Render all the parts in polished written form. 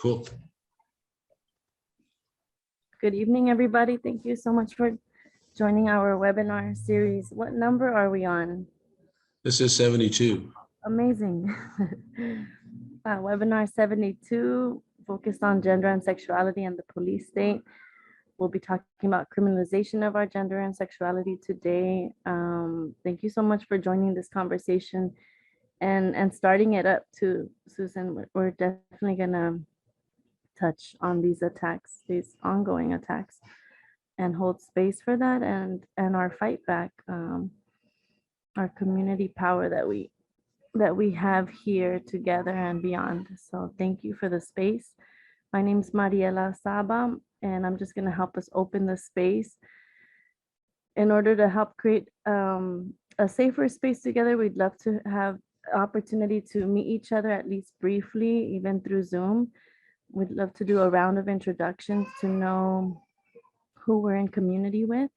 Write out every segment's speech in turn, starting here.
Cool. Good evening, everybody. Thank you so much for joining our webinar series. What number are we on? This is 72. Amazing. Webinar 72, focused on gender and sexuality and the police state. We'll be talking about criminalization of our gender and sexuality today. Thank you so much for joining this conversation and starting it up too, Susan. We're definitely gonna touch on these attacks, these ongoing attacks, and hold space for that and our fight back, our community power that we have here together and beyond. So thank you for the space. My name is Mariela Saba, and I'm just going to help us open the space. In order to help create a safer space together, we'd love to have opportunity to meet each other, at least briefly, even through Zoom. We'd love to do a round of introductions to know who we're in community with.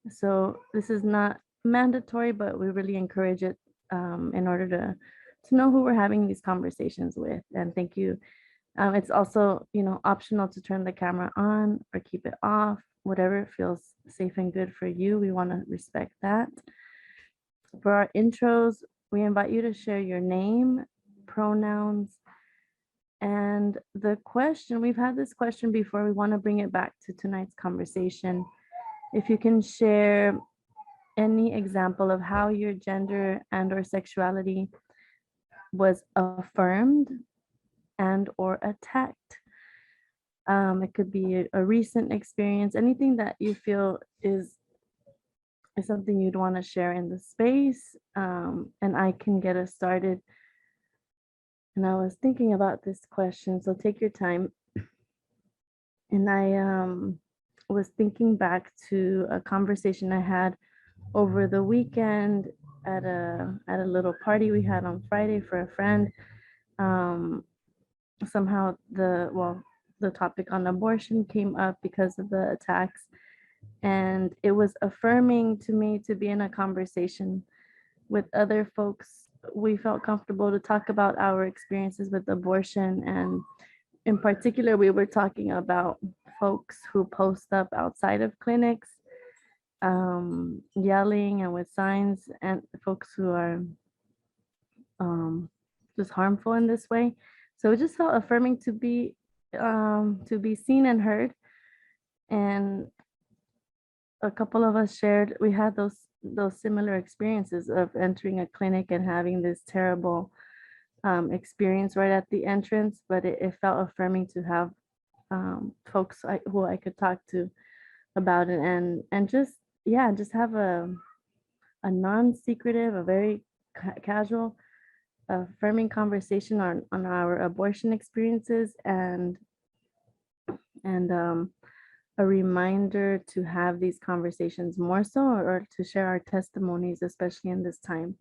So this is not mandatory, but we really encourage it in order to know who we're having these conversations with. And thank you. It's also, optional to turn the camera on or keep it off, whatever feels safe and good for you. We want to respect that. For our intros, we invite you to share your name, pronouns, and the question. We've had this question before. We want to bring it back to tonight's conversation. If you can share any example of how your gender and or sexuality was affirmed and or attacked. It could be a recent experience, anything that you feel is something you'd want to share in the space, and I can get us started. And I was thinking about this question, so take your time. And I was thinking back to a conversation I had over the weekend at a little party we had on Friday for a friend. Somehow the topic on abortion came up because of the attacks, and it was affirming to me to be in a conversation with other folks. We felt comfortable to talk about our experiences with abortion, and in particular we were talking about folks who post up outside of clinics, yelling and with signs, and folks who are just harmful in this way. So it just felt affirming to be seen and heard. And a couple of us shared, we had those similar experiences of entering a clinic and having this terrible experience right at the entrance, but it felt affirming to have folks who I could talk to about it, and just have a non-secretive, a very casual, affirming conversation on our abortion experiences, and a reminder to have these conversations more so, or to share our testimonies, especially in this time.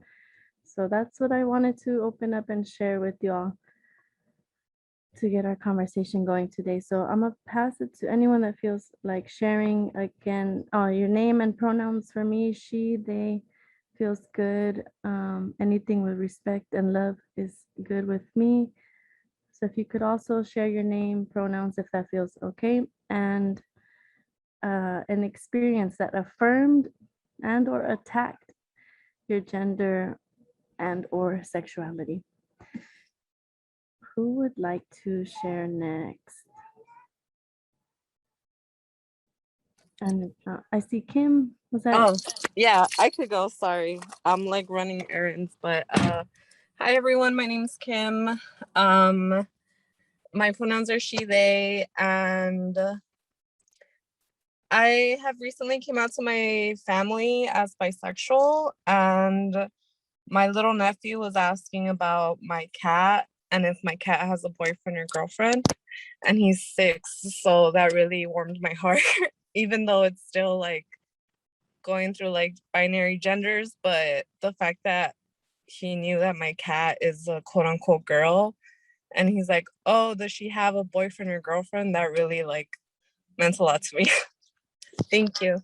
So that's what I wanted to open up and share with y'all to get our conversation going today. So I'm gonna pass it to anyone that feels like sharing. Again, your name and pronouns for me, she, they, feels good. Anything with respect and love is good with me. So if you could also share your name, pronouns, if that feels okay, and an experience that affirmed and or attacked your gender and or sexuality. Who would like to share next? And I see Kim. Was that? Oh, yeah, I could go. Sorry. I'm like running errands, but hi everyone. My name's Kim. My pronouns are she, they, and I have recently came out to my family as bisexual, and my little nephew was asking about my cat and if my cat has a boyfriend or girlfriend, and he's 6, so that really warmed my heart, even though it's still like going through like binary genders. But the fact that he knew that my cat is a quote unquote girl, and he's like, oh, does she have a boyfriend or girlfriend, that really like meant a lot to me. Thank you.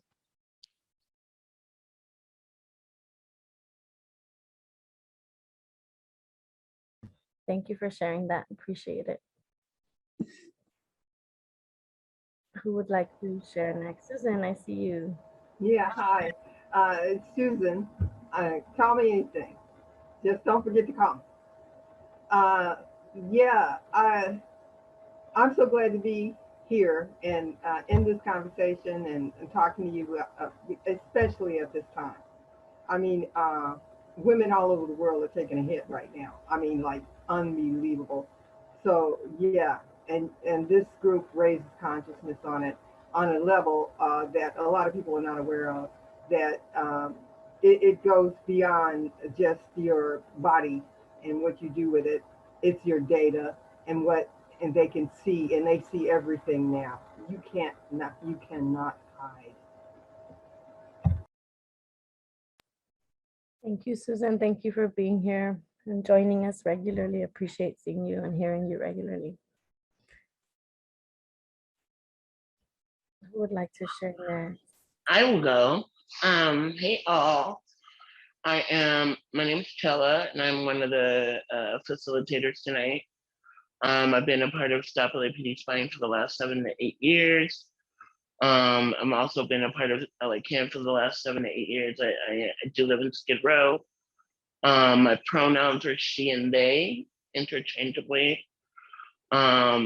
Thank you for sharing that. Appreciate it. Who would like to share next? Susan, I see you. Yeah, hi. It's Susan. Call me anything. Just don't forget to call me. Yeah, I'm so glad to be here and in this conversation and talking to you, especially at this time. I mean, women all over the world are taking a hit right now. I mean, like unbelievable. So yeah, and this group raises consciousness on a level that a lot of people are not aware of. That it goes beyond just your body and what you do with it. It's your data and what and they can see and they see everything now. You cannot hide. Thank you, Susan. Thank you for being here and joining us regularly. Appreciate seeing you and hearing you regularly. Who would like to share next? I will go. Hey all. My name is Chella and I'm one of the facilitators tonight. I've been a part of Stop LAPD Spying for the last 7 to 8 years. I'm also been a part of LA Camp for the last 7 to 8 years. I do live in Skid Row. My pronouns are she and they interchangeably. Now,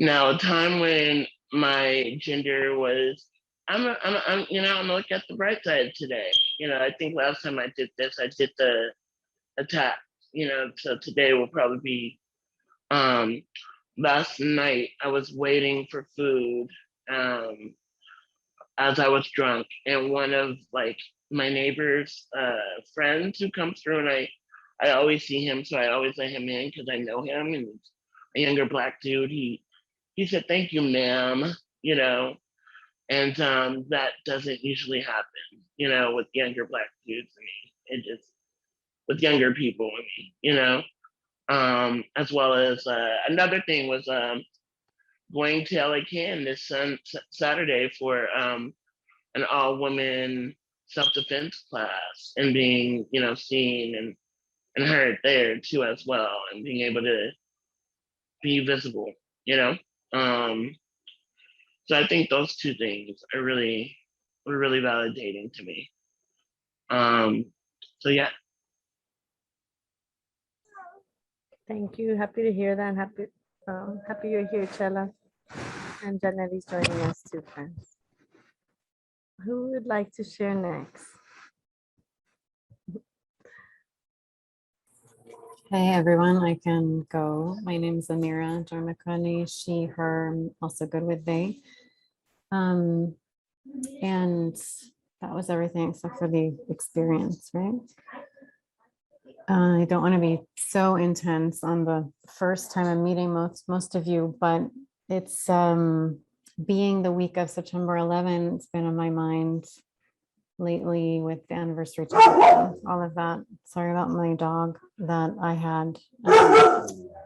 a time when my gender was, I'm gonna look at the bright side today. I think last time I did this, I did the attack. So today will probably be. Last night I was waiting for food, as I was drunk, and one of like my neighbor's friends who comes through, and I always see him, so I always let him in because I know him, and he's a younger Black dude. He said, "Thank you, ma'am," and that doesn't usually happen, with younger Black dudes. I mean, it just with younger people. As well as another thing was going to LA Can this Saturday for an all-women self-defense class and being, seen and heard there too as well, and being able to be visible, So I think those two things were really validating to me. So yeah. Thank you. Happy to hear that. Happy you're here, Chella. And Janetti's joining us too, friends. Who would like to share next? Hey everyone, I can go. My name is Amira Jarmakani, she, her, I'm also good with they. And that was everything except for the experience, right? I don't want to be so intense on the first time I'm meeting most of you, but it's being the week of September 11th, it's been on my mind lately with the anniversary, all of that. Sorry about my dog that I had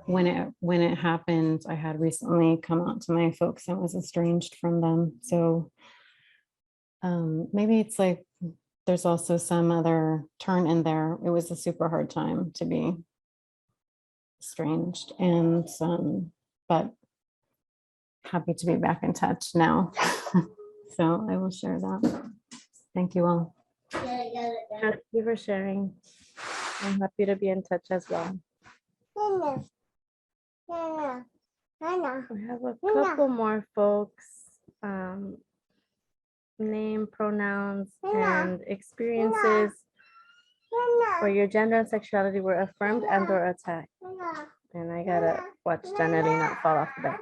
when it happened. I had recently come out to my folks and was estranged from them. So maybe it's like there's also some other turn in there. It was a super hard time to be estranged, and but happy to be back in touch now. So I will share that. Thank you all. Thank you for sharing. I'm happy to be in touch as well. I have a couple more folks. Name, pronouns, and experiences where your gender and sexuality were affirmed and or attacked. And I gotta watch Janetti not fall off the bed.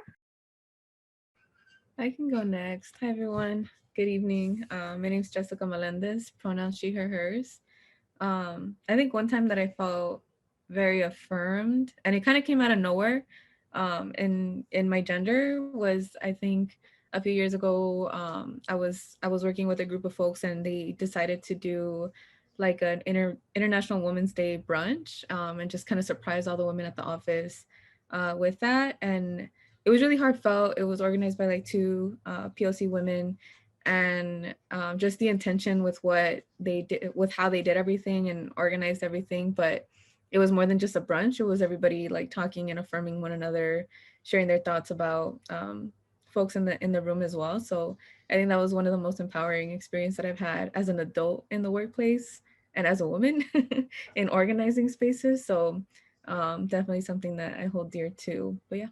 I can go next. Hi, everyone. Good evening. My name is Jessica Melendez, pronouns she, her, hers. I think one time that I felt very affirmed, and it kind of came out of nowhere in my gender was, I think, a few years ago. I was working with a group of folks, and they decided to do like an International Women's Day brunch, and just kind of surprise all the women at the office with that. And it was really heartfelt. It was organized by like 2 POC women, and just the intention with what they did, with how they did everything and organized everything. But it was more than just a brunch. It was everybody like talking and affirming one another, sharing their thoughts about folks in the room as well. So I think that was one of the most empowering experience that I've had as an adult in the workplace and as a woman in organizing spaces. So definitely something that I hold dear to. But yeah,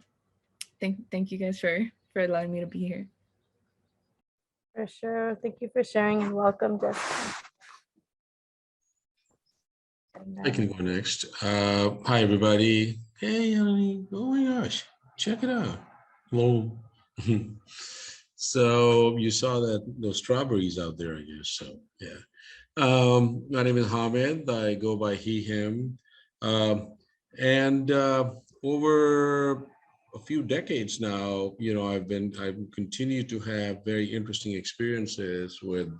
thank you guys for allowing me to be here. For sure. Thank you for sharing and welcome, Jessica. I can go next. Hi, everybody. Hey, honey. Oh my gosh. Check it out. Hello. So you saw those strawberries out there, I guess. So yeah. My name is Hamid. I go by he, him. And over a few decades now, I've continued to have very interesting experiences with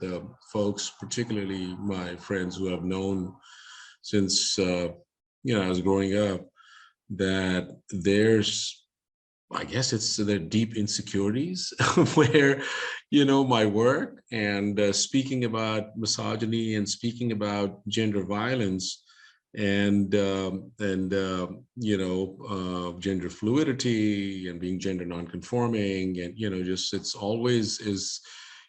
folks, particularly my friends who I've known since I was growing up, that I guess it's their deep insecurities where, my work and speaking about misogyny and speaking about gender violence and gender fluidity and being gender nonconforming, and just it's always is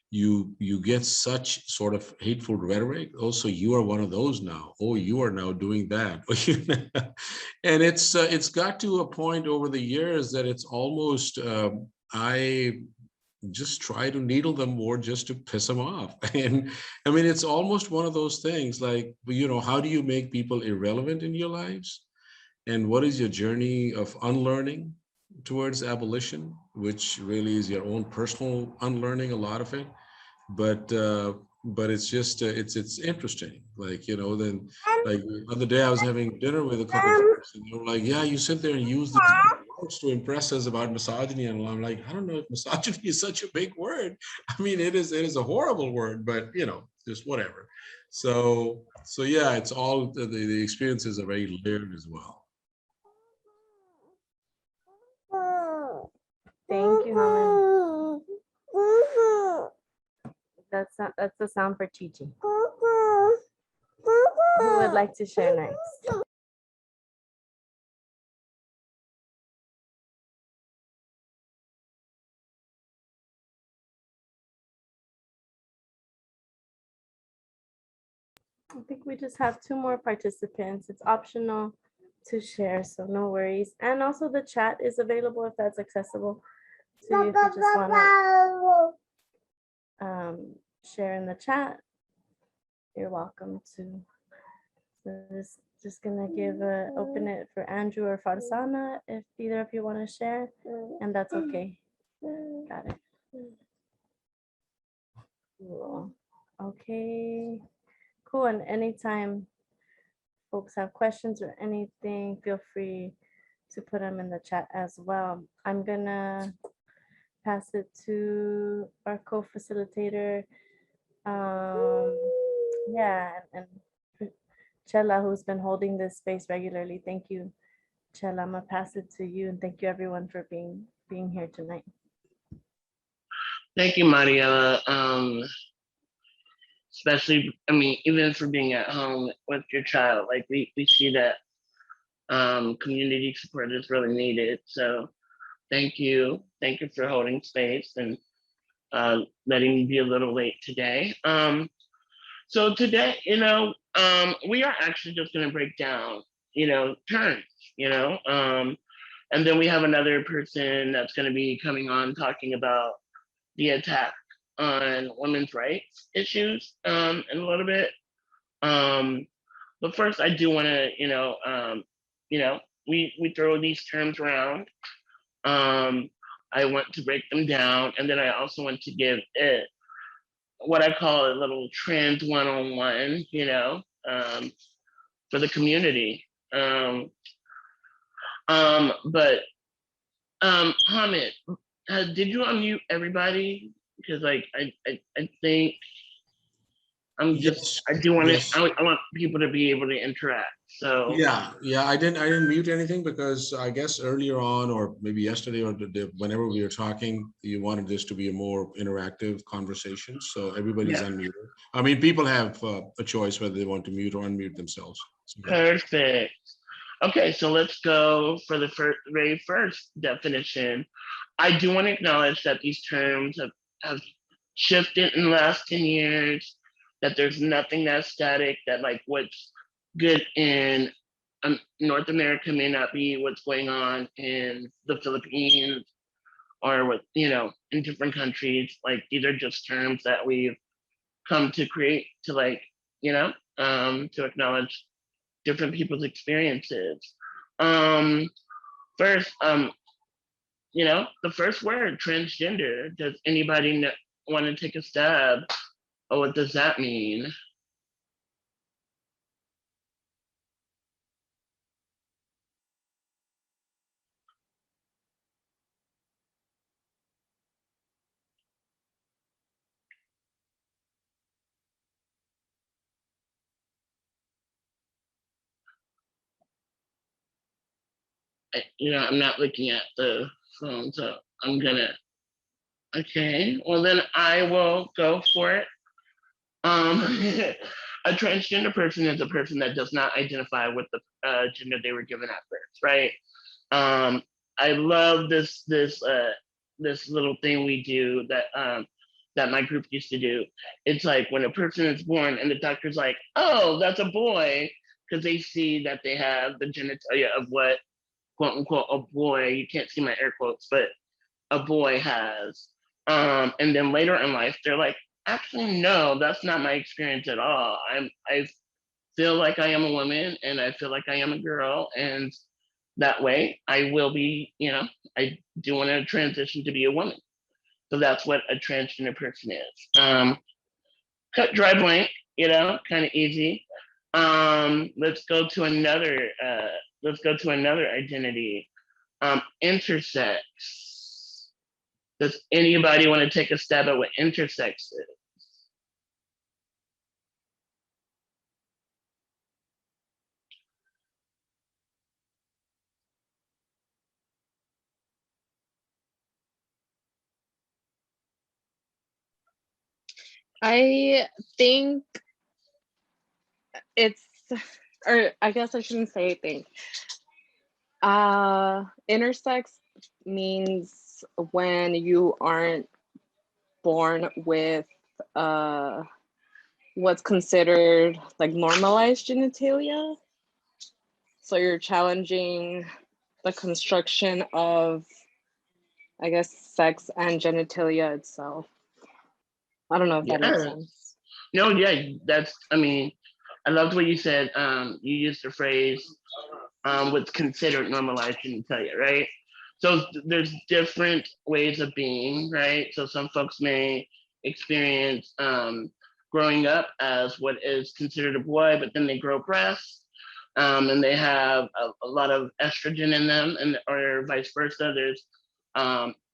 you get such sort of hateful rhetoric. Also, you are one of those now. Oh, you are now doing that. And it's got to a point over the years that it's almost I just try to needle them more just to piss them off. And I mean, it's almost one of those things like, how do you make people irrelevant in your lives? And what is your journey of unlearning towards abolition, which really is your own personal unlearning, a lot of it. But it's just, it's interesting. Like, then like the other day I was having dinner with a couple of folks and they were like, yeah, you sit there and use these words to impress us about misogyny. And I'm like, I don't know if misogyny is such a big word. I mean, it is a horrible word, but just whatever. So yeah, it's all, the experiences are very layered as well. Thank you, Hamid. That's the sound for Chi-Chi. Who would like to share next? I think we just have 2 more participants. It's optional to share, so no worries. And also the chat is available if that's accessible to you if you just want to share in the chat. You're welcome to. So just gonna open it for Andrew or Farzana if either of you want to share, and that's okay. Got it. Cool. Okay. Cool. And anytime folks have questions or anything, feel free to put them in the chat as well. I'm gonna pass it to our co-facilitator. Yeah, and Chela, who's been holding this space regularly. Thank you, Chela. I'm gonna pass it to you, and thank you everyone for being here tonight. Thank you, Mariela. Especially, I mean, even for being at home with your child, like we see that community support is really needed. So thank you for holding space and letting me be a little late today. So today, we are actually just going to break down, terms, and then we have another person that's going to be coming on talking about the attack on women's rights issues in a little bit. But first, I do want to, we throw these terms around. I want to break them down, and then I also want to give it what I call a little trans one-on-one, for the community. Hamid, did you unmute everybody? Because like I think I'm just, I do want to, I want people to be able to interact. So yeah, I didn't mute anything because I guess earlier on, or maybe yesterday or whenever we were talking, you wanted this to be a more interactive conversation. So everybody's unmuted. I mean, people have a choice whether they want to mute or unmute themselves. So, perfect. Okay, so let's go for the very first definition. I do want to acknowledge that these terms have shifted in the last 10 years, that there's nothing that's static, that like what's good in North America may not be what's going on in the Philippines or what, in different countries. Like these are just terms that we've come to create to to acknowledge different people's experiences. First, the first word, transgender. Does anybody want to take a stab? Oh, what does that mean? I'm not looking at the phone, so I'm gonna. Okay, well then I will go for it. A transgender person is a person that does not identify with the gender they were given at birth, right? I love this little thing we do that my group used to do. It's like when a person is born and the doctor's like, "Oh, that's a boy," because they see that they have the genitalia of what quote unquote a boy. You can't see my air quotes, but a boy has. And then later in life, they're like, actually, no, that's not my experience at all. I feel like I am a woman and I feel like I am a girl. And that way I will be, I do want to transition to be a woman. So that's what a transgender person is. Cut, dry, blank, kind of easy. Let's go to another identity. Intersex. Does anybody want to take a stab at what intersex is? I think it's, or I guess I shouldn't say think. Intersex means when you aren't born with what's considered like normalized genitalia. So you're challenging the construction of, I guess, sex and genitalia itself. I don't know if that makes sense. No, yeah, I loved what you said. You used the phrase what's considered normalized genitalia, right? So there's different ways of being, right? So some folks may experience growing up as what is considered a boy, but then they grow breasts, and they have a lot of estrogen in them, and or vice versa.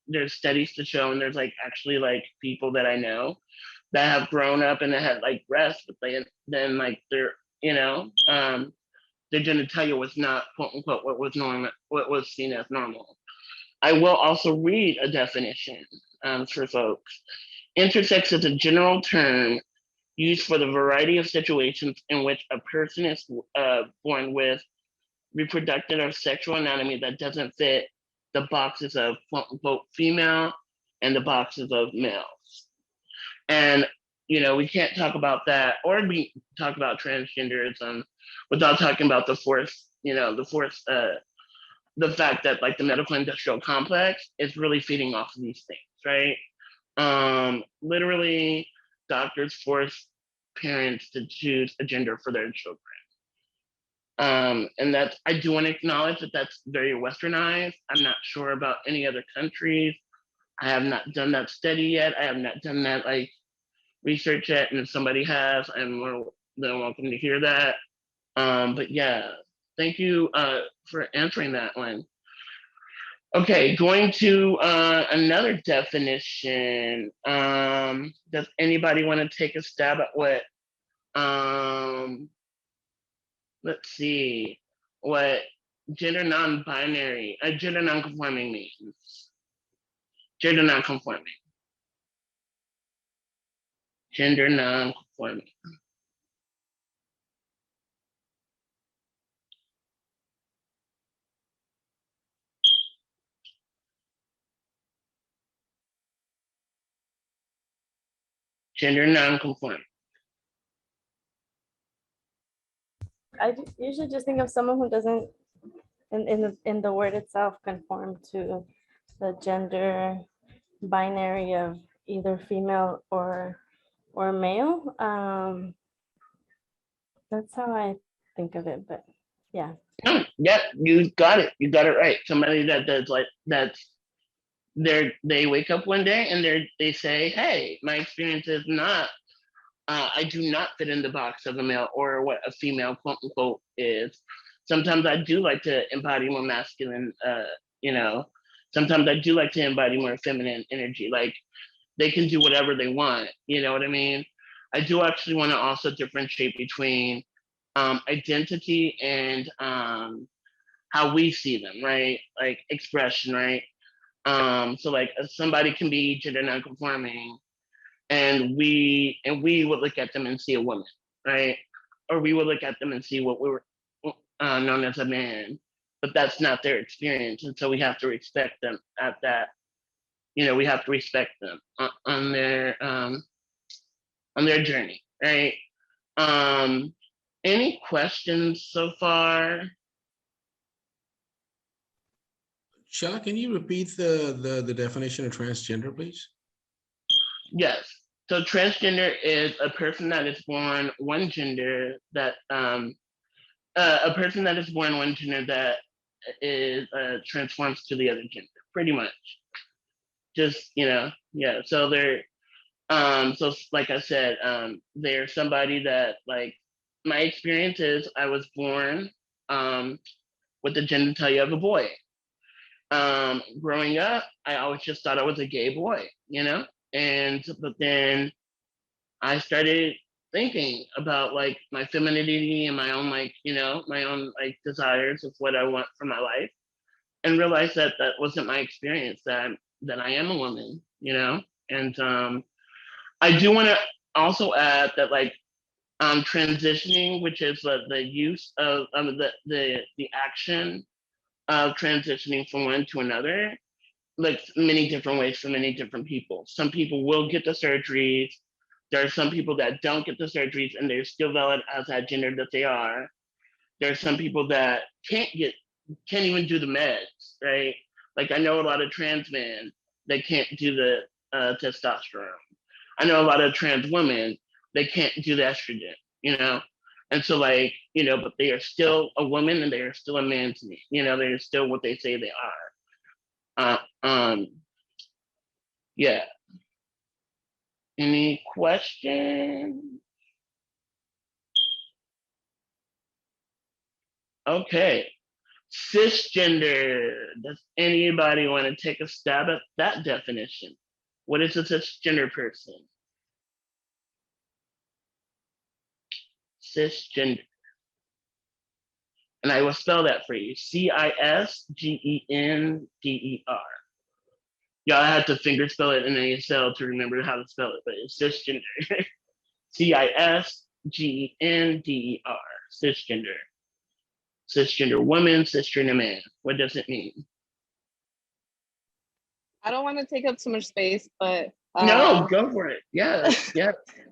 There's studies to show, and there's like actually like people that I know that have grown up and that had like breasts, but then like their genitalia was not quote unquote what was normal, what was seen as normal. I will also read a definition for folks. Intersex is a general term used for the variety of situations in which a person is born with reproductive or sexual anatomy that doesn't fit the boxes of quote unquote female and the boxes of males. And we can't talk about that or we talk about transgenderism without talking about the fact that like the medical industrial complex is really feeding off of these things, right? Literally, doctors force parents to choose a gender for their children. And that's, I do want to acknowledge that that's very westernized. I'm not sure about any other countries. I have not done that study yet. I have not done that like research yet. And if somebody has, I'm more than welcome to hear that. But yeah, thank you for answering that one. Okay, going to another definition. Does anybody want to take a stab at what, let's see, what gender non-binary, gender non-conforming means? Gender non-conforming. Gender non-conforming. gender nonconforming. Usually just think of someone who doesn't, in the word itself, conform to the gender binary of either female or male. That's how I think of it, but yeah. Yeah, you got it. You got it right. Somebody that does like that's they wake up one day and they say, hey, my experience is not I do not fit in the box of a male or what a female quote unquote is. Sometimes I do like to embody more masculine, sometimes I do like to embody more feminine energy. Like they can do whatever they want. You know what I mean? I do actually want to also differentiate between identity and how we see them, right? Like expression, right? So like somebody can be gender nonconforming and we would look at them and see a woman, right? Or we would look at them and see what we were known as a man, but that's not their experience. And so we have to respect them at that. We have to respect them on their journey, right? Any questions so far? Shella, can you repeat the definition of transgender, please? Yes. So transgender is a person that is born one gender that a person that is born one gender that is transforms to the other gender, pretty much. Just yeah. So they're so like I said, they're somebody that like my experience is I was born with the genitalia of a boy. Growing up, I always just thought I was a gay boy, but then I started thinking about like my femininity and my own my own like desires of what I want for my life, and realized that that wasn't my experience. That I am a woman, and I do want to also add that like transitioning, which is the use of the action of transitioning from one to another, like many different ways for many different people. Some people will get the surgeries. There are some people that don't get the surgeries and they're still valid as that gender that they are. There are some people that can't even do the meds, right? Like I know a lot of trans men that can't do the testosterone. I know a lot of trans women, they can't do the estrogen, And so like, but they are still a woman and they are still a man to me. They're still what they say they are. Yeah. Any questions? Okay. Cisgender. Does anybody want to take a stab at that definition? What is a cisgender person? Cisgender. And I will spell that for you. Cisgender. Y'all had to finger spell it in ASL to remember how to spell it, but it's cisgender. Cisgender. Cisgender. Cisgender woman, cisgender man. What does it mean? I don't want to take up too much space, but no, go for it. Yeah.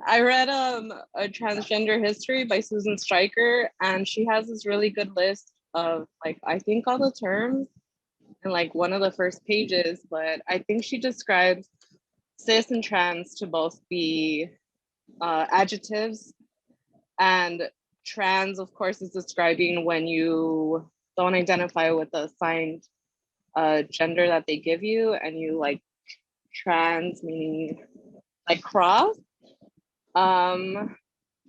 I read a transgender history by Susan Stryker, and she has this really good list of like I think all the terms in like one of the first pages, but I think she describes cis and trans to both be adjectives, and trans, of course, is describing when you don't identify with the assigned gender that they give you, and you like trans meaning like cross, or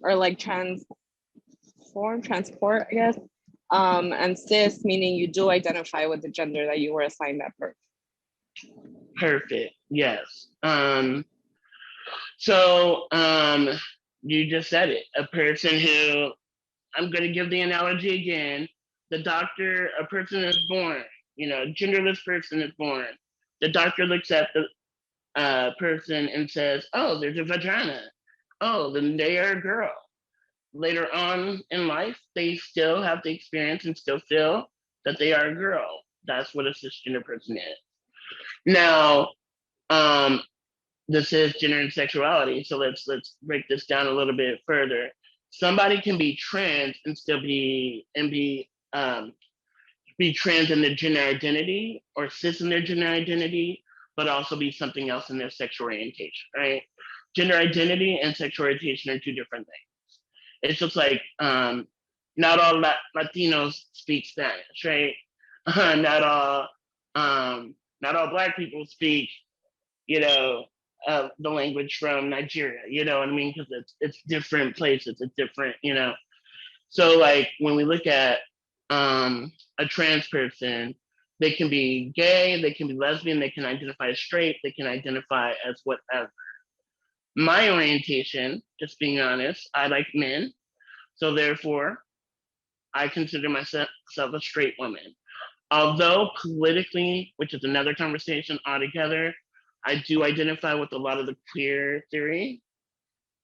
like transport, I guess. And cis meaning you do identify with the gender that you were assigned at birth. Perfect. Yes. So you just said it. A person who, I'm going to give the analogy again. A person is born, genderless person is born. The doctor looks at the person and says, oh, there's a vagina. Oh, then they are a girl. Later on in life, they still have the experience and still feel that they are a girl. That's what a cisgender person is. Now, this is gender and sexuality. So let's break this down a little bit further. Somebody can be trans and still be trans in their gender identity or cis in their gender identity, but also be something else in their sexual orientation, right? Gender identity and sexual orientation are two different things. It's just like not all Latinos speak Spanish, right? Not all Black people speak, you know, the language from Nigeria. You know what I mean? Because it's different places. It's different, you know. So like when we look at a trans person, they can be gay, they can be lesbian, they can identify as straight, they can identify as whatever. My orientation, just being honest, I like men. So therefore, I consider myself a straight woman. Although politically, which is another conversation altogether, I do identify with a lot of the queer theory.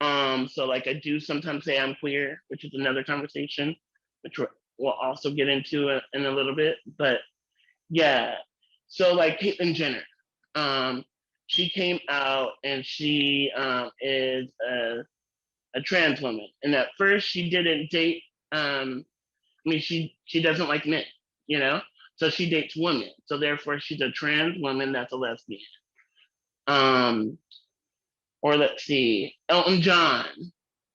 So like I do sometimes say I'm queer, which is another conversation, which we'll also get into in a little bit. But yeah, so like Caitlyn Jenner, she came out and she is a trans woman. And at first she didn't date, she doesn't like men, you know? So she dates women. So therefore she's a trans woman that's a lesbian. Or let's see, Elton John,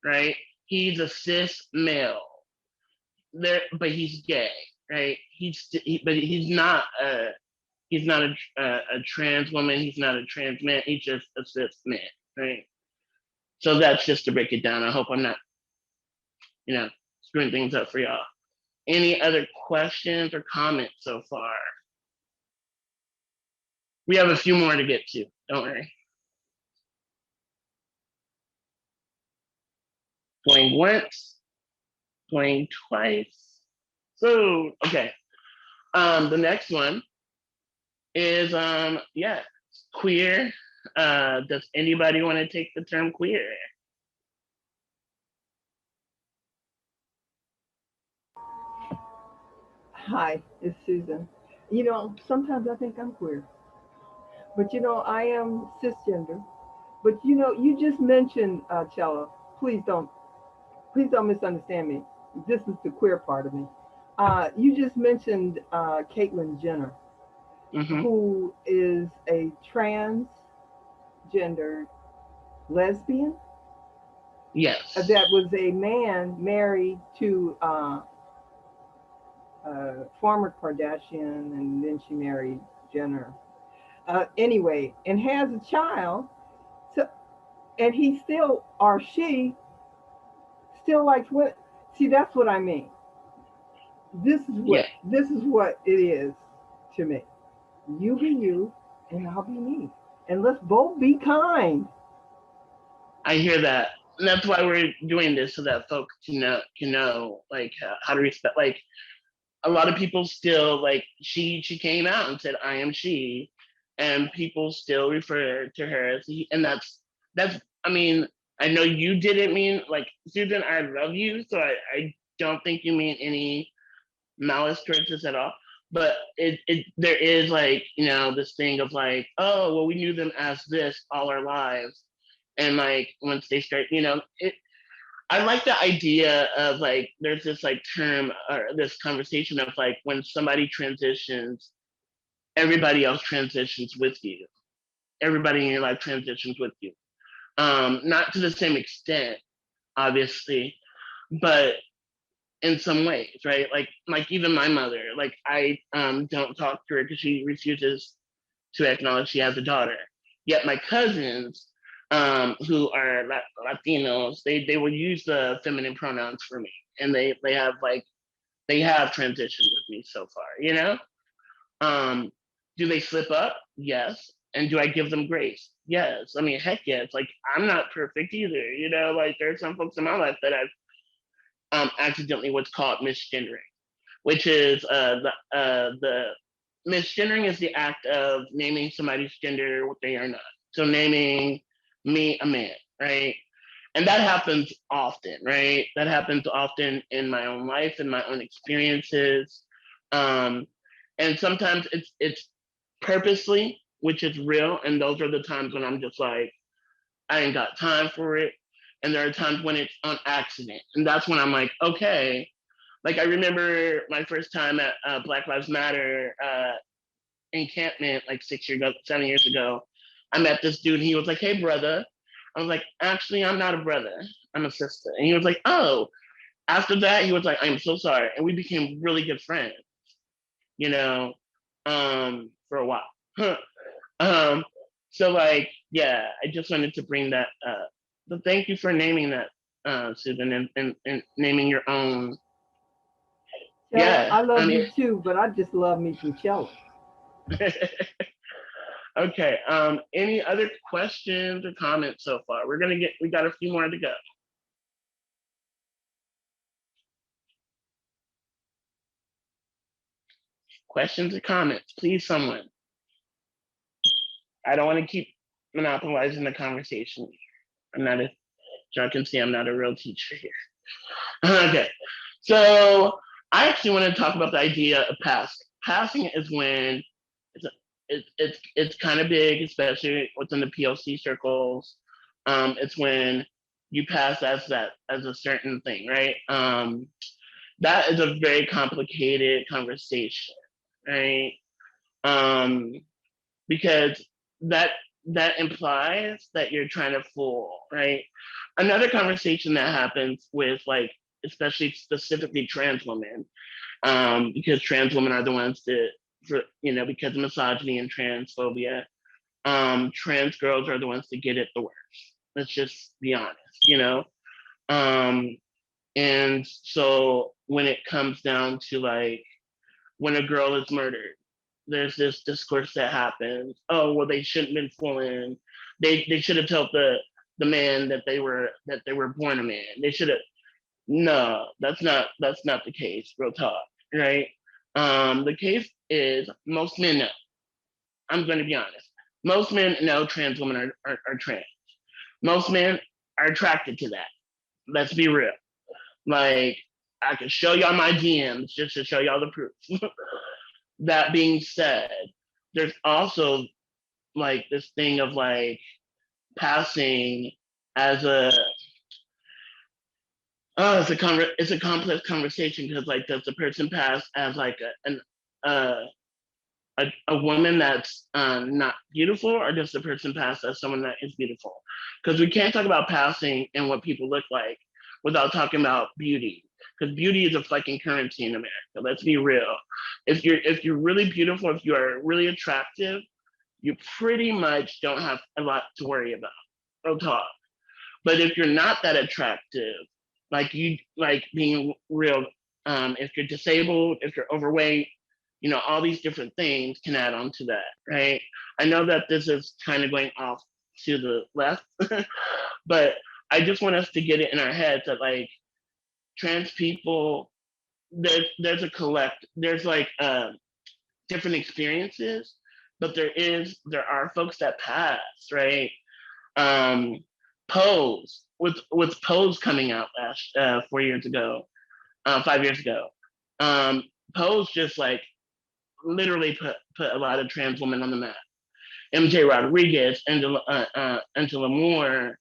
right? He's a cis male, but he's gay, right? But he's not a trans woman. He's not a trans man. He's just a cis man, right? So that's just to break it down. I hope I'm not, screwing things up for y'all. Any other questions or comments so far? We have a few more to get to. Don't worry. Going once, going twice. So, okay. The next one is, queer. Does anybody want to take the term queer? Hi, it's Susan. Sometimes I think I'm queer, but I am cisgender. But you just mentioned Chella. Please don't misunderstand me. This is the queer part of me. You just mentioned Caitlyn Jenner, who is a transgender lesbian. Yes. That was a man married to former Kardashian, and then she married Jenner. Anyway, and has a child. So, and he still, or she still likes what? See, that's what I mean. This is what it is to me. You be you, and I'll be me, and let's both be kind. I hear that. And that's why we're doing this, so that folks can know like how to respect. Like a lot of people still like she came out and said I am she, and people still refer to her as he. And that's. I mean, I know you didn't mean like Susan. I love you, so I don't think you mean any malice towards this at all. But there is like this thing of like, oh well, we knew them as this all our lives. And like once they start, I like the idea of like there's this like term or this conversation of like when somebody transitions, everybody else transitions with you. Everybody in your life transitions with you. Not to the same extent, obviously, but in some ways, right? Like even my mother, like I don't talk to her because she refuses to acknowledge she has a daughter. Yet my cousins, who are Latinos, they will use the feminine pronouns for me, and they have transitioned with me so far. Do they slip up? Yes. And do I give them grace? Yes. I mean, heck yes. Like I'm not perfect either. Like there's some folks in my life that I've accidentally what's called misgendering, which is the misgendering is the act of naming somebody's gender what they are not. So naming me a man, right? And that happens often, right? That happens often in my own life, in my own experiences. And sometimes it's purposely, which is real. And those are the times when I'm just like, I ain't got time for it. And there are times when it's on accident. And that's when I'm like, okay. Like I remember my first time at Black Lives Matter encampment like 7 years ago. I met this dude and he was like, hey, brother. I was like, actually, I'm not a brother. I'm a sister. And he was like, oh. After that, he was like, I'm so sorry. And we became really good friends, you know, for a while. So like, yeah, I just wanted to bring that up. But thank you for naming that, Susan, and naming your own. Chella, Yeah, I love you too, but I just love me some Chella. Okay. Any other questions or comments so far? We got a few more to go. Questions or comments, please, someone. I don't want to keep monopolizing the conversation. Y'all can see I'm not a real teacher here. Okay, so I actually want to talk about the idea of passing. Passing is when it's kind of big, especially within the POC circles. It's when you pass as a certain thing, right? That is a very complicated conversation, right? Because that implies that you're trying to fool, right? Another conversation that happens with like, especially specifically trans women, because trans women are the ones that, because of misogyny and transphobia, trans girls are the ones that get it the worst. Let's just be honest, and so when it comes down to like, when a girl is murdered, there's this discourse that happens. Oh, well, they shouldn't have been fooling. They should have told the man that they were born a man. They should have. No, that's not the case. Real talk, right? The case is most men know. I'm going to be honest. Most men know trans women are trans. Most men are attracted to that. Let's be real. Like, I can show y'all my DMs just to show y'all the proof. That being said, there's also like this thing of like passing as it's a complex conversation, because like, does the person pass as like a woman that's not beautiful, or does the person pass as someone that is beautiful? Because we can't talk about passing and what people look like without talking about beauty, because beauty is a fucking currency in America. Let's be real. If you're really beautiful, if you are really attractive, you pretty much don't have a lot to worry about. Real talk. But if you're not that attractive, like being real, if you're disabled, if you're overweight, all these different things can add on to that, right? I know that this is kind of going off to the left, but I just want us to get it in our heads that like, trans people, there's like different experiences, but there are folks that pass, right? Pose, with Pose coming out last 4 years ago, 5 years ago, Pose just like literally put a lot of trans women on the map. MJ Rodriguez, Angela Moore,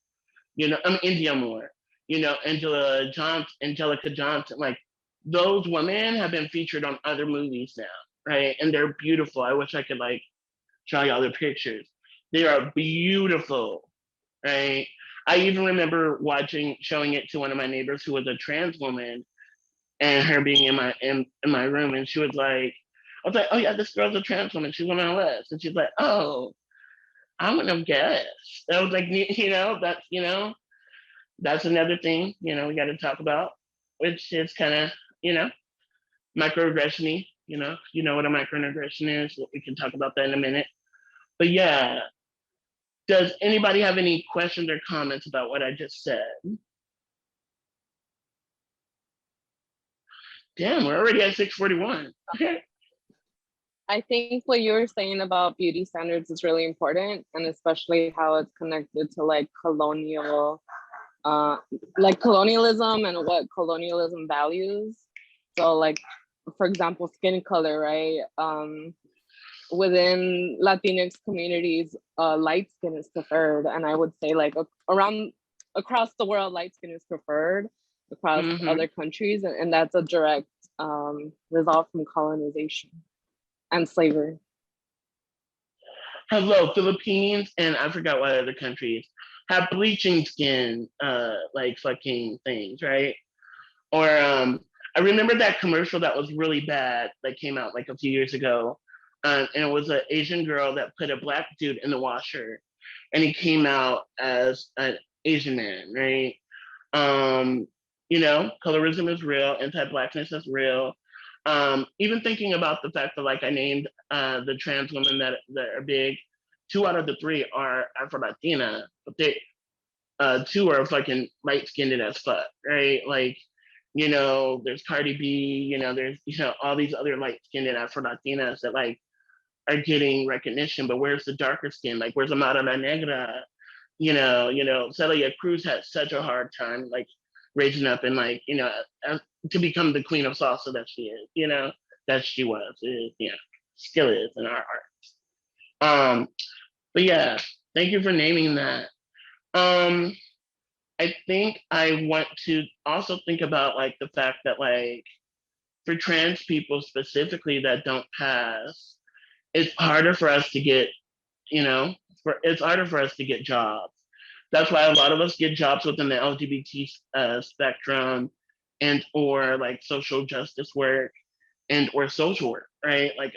India Moore, Angelica Johnson, like those women have been featured on other movies now, right? And they're beautiful. I wish I could like show you all their pictures. They are beautiful, right? I even remember showing it to one of my neighbors who was a trans woman, and her being in my room, and she was like, I was like, oh yeah, this girl's a trans woman. She's on my list, and she's like, oh, I wouldn't have guessed. I was like, that's another thing, we got to talk about, which is kind of, microaggression-y, you know what a microaggression is. We can talk about that in a minute. But yeah, does anybody have any questions or comments about what I just said? Damn, we're already at 6:41. Okay. I think what you were saying about beauty standards is really important, and especially how it's connected to like colonialism and what colonialism values. So like, for example, skin color, right? within Latinx communities, light skin is preferred. And I would say like across the world, light skin is preferred across other countries. And that's a direct result from colonization and slavery. Hello, Philippines, and I forgot what other countries have bleaching skin, like fucking things, right? Or I remember that commercial that was really bad that came out like a few years ago. And it was an Asian girl that put a black dude in the washer and he came out as an Asian man, right? You know, colorism is real, anti-blackness is real. Even thinking about the fact that like I named the trans women that are big, 2 out of the 3 are Afro-Latina, but they 2 are fucking light-skinned as fuck, right? Like, you know, there's Cardi B, you know, there's, you know, all these other light-skinned Afro-Latinas that like are getting recognition, but where's the darker skin? Like, where's Amara La Negra? You know, Celia Cruz had such a hard time, like, raising up and like, you know, to become the queen of salsa that she is, you know, that she was, is, you know, still is in our art. But yeah, thank you for naming that. I think I want to also think about like the fact that like for trans people specifically that don't pass, it's harder for us to get, you know, it's harder for us to get jobs. That's why a lot of us get jobs within the LGBT spectrum and or like social justice work and or social work, right? Like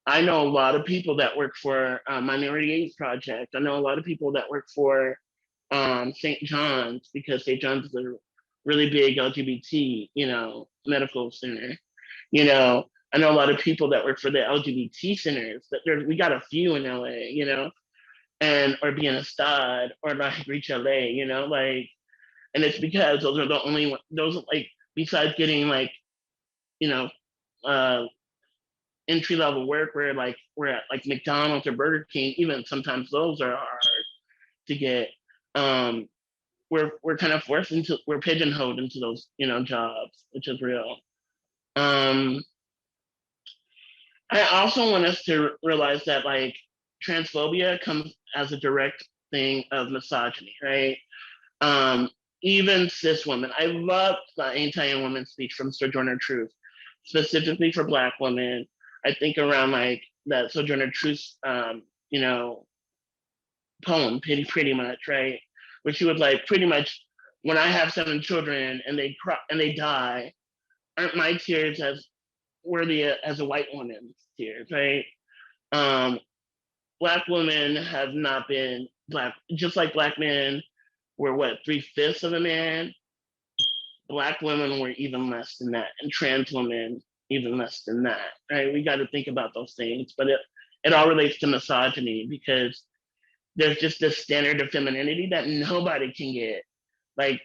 I know a lot of people that work for Minority AIDS Project. I know a lot of people that work for St. John's because St. John's is a really big LGBT, you know, medical center. You know, I know a lot of people that work for the LGBT centers. That we got a few in LA, you know, and or being a stud or like Reach LA, you know, like, and it's because those are the only those like besides getting like, you know, entry level work where like we're at like McDonald's or Burger King, even sometimes those are hard to get. We're kind of forced into, we're pigeonholed into those, you know, jobs, which is real. I also want us to realize that like transphobia comes as a direct thing of misogyny, right? Even cis women. I love the anti-woman speech from Sojourner Truth, specifically for Black women. I think around like that Sojourner Truth, you know, poem, pretty much, right? Where she was like, pretty much, when I have 7 children and they cry and they die, aren't my tears as worthy as a white woman's tears, right? Black women have not been Black, just like Black men were what, 3/5 of a man. Black women were even less than that, and trans women even less than that, right? We got to think about those things, but it all relates to misogyny because there's just this standard of femininity that nobody can get. Like,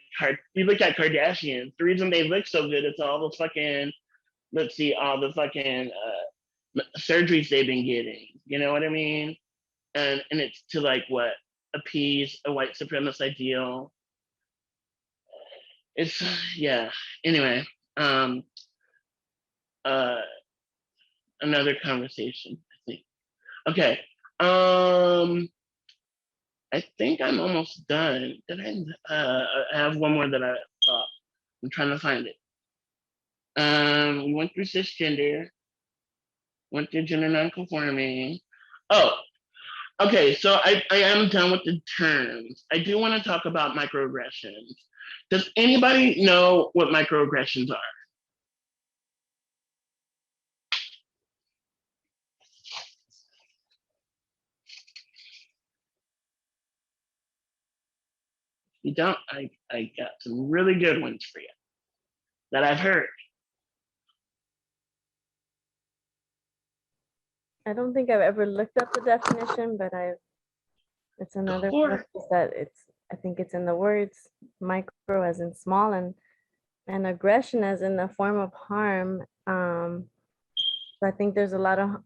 you look at Kardashians, the reason they look so good is all the fucking, let's see, all the fucking surgeries they've been getting. You know what I mean? And it's to like what, appease a white supremacist ideal. It's yeah. Anyway, another conversation, I think. Okay. I think I'm almost done. Did I have one more that I thought? I'm trying to find it. We went through cisgender, went through gender nonconforming. Oh, okay. So I am done with the terms. I do want to talk about microaggressions. Does anybody know what microaggressions are? You don't? I got some really good ones for you that I've heard. I don't think I've ever looked up the definition, but it's another practice that I think it's in the words micro as in small and aggression as in a form of harm. So I think there's a lot of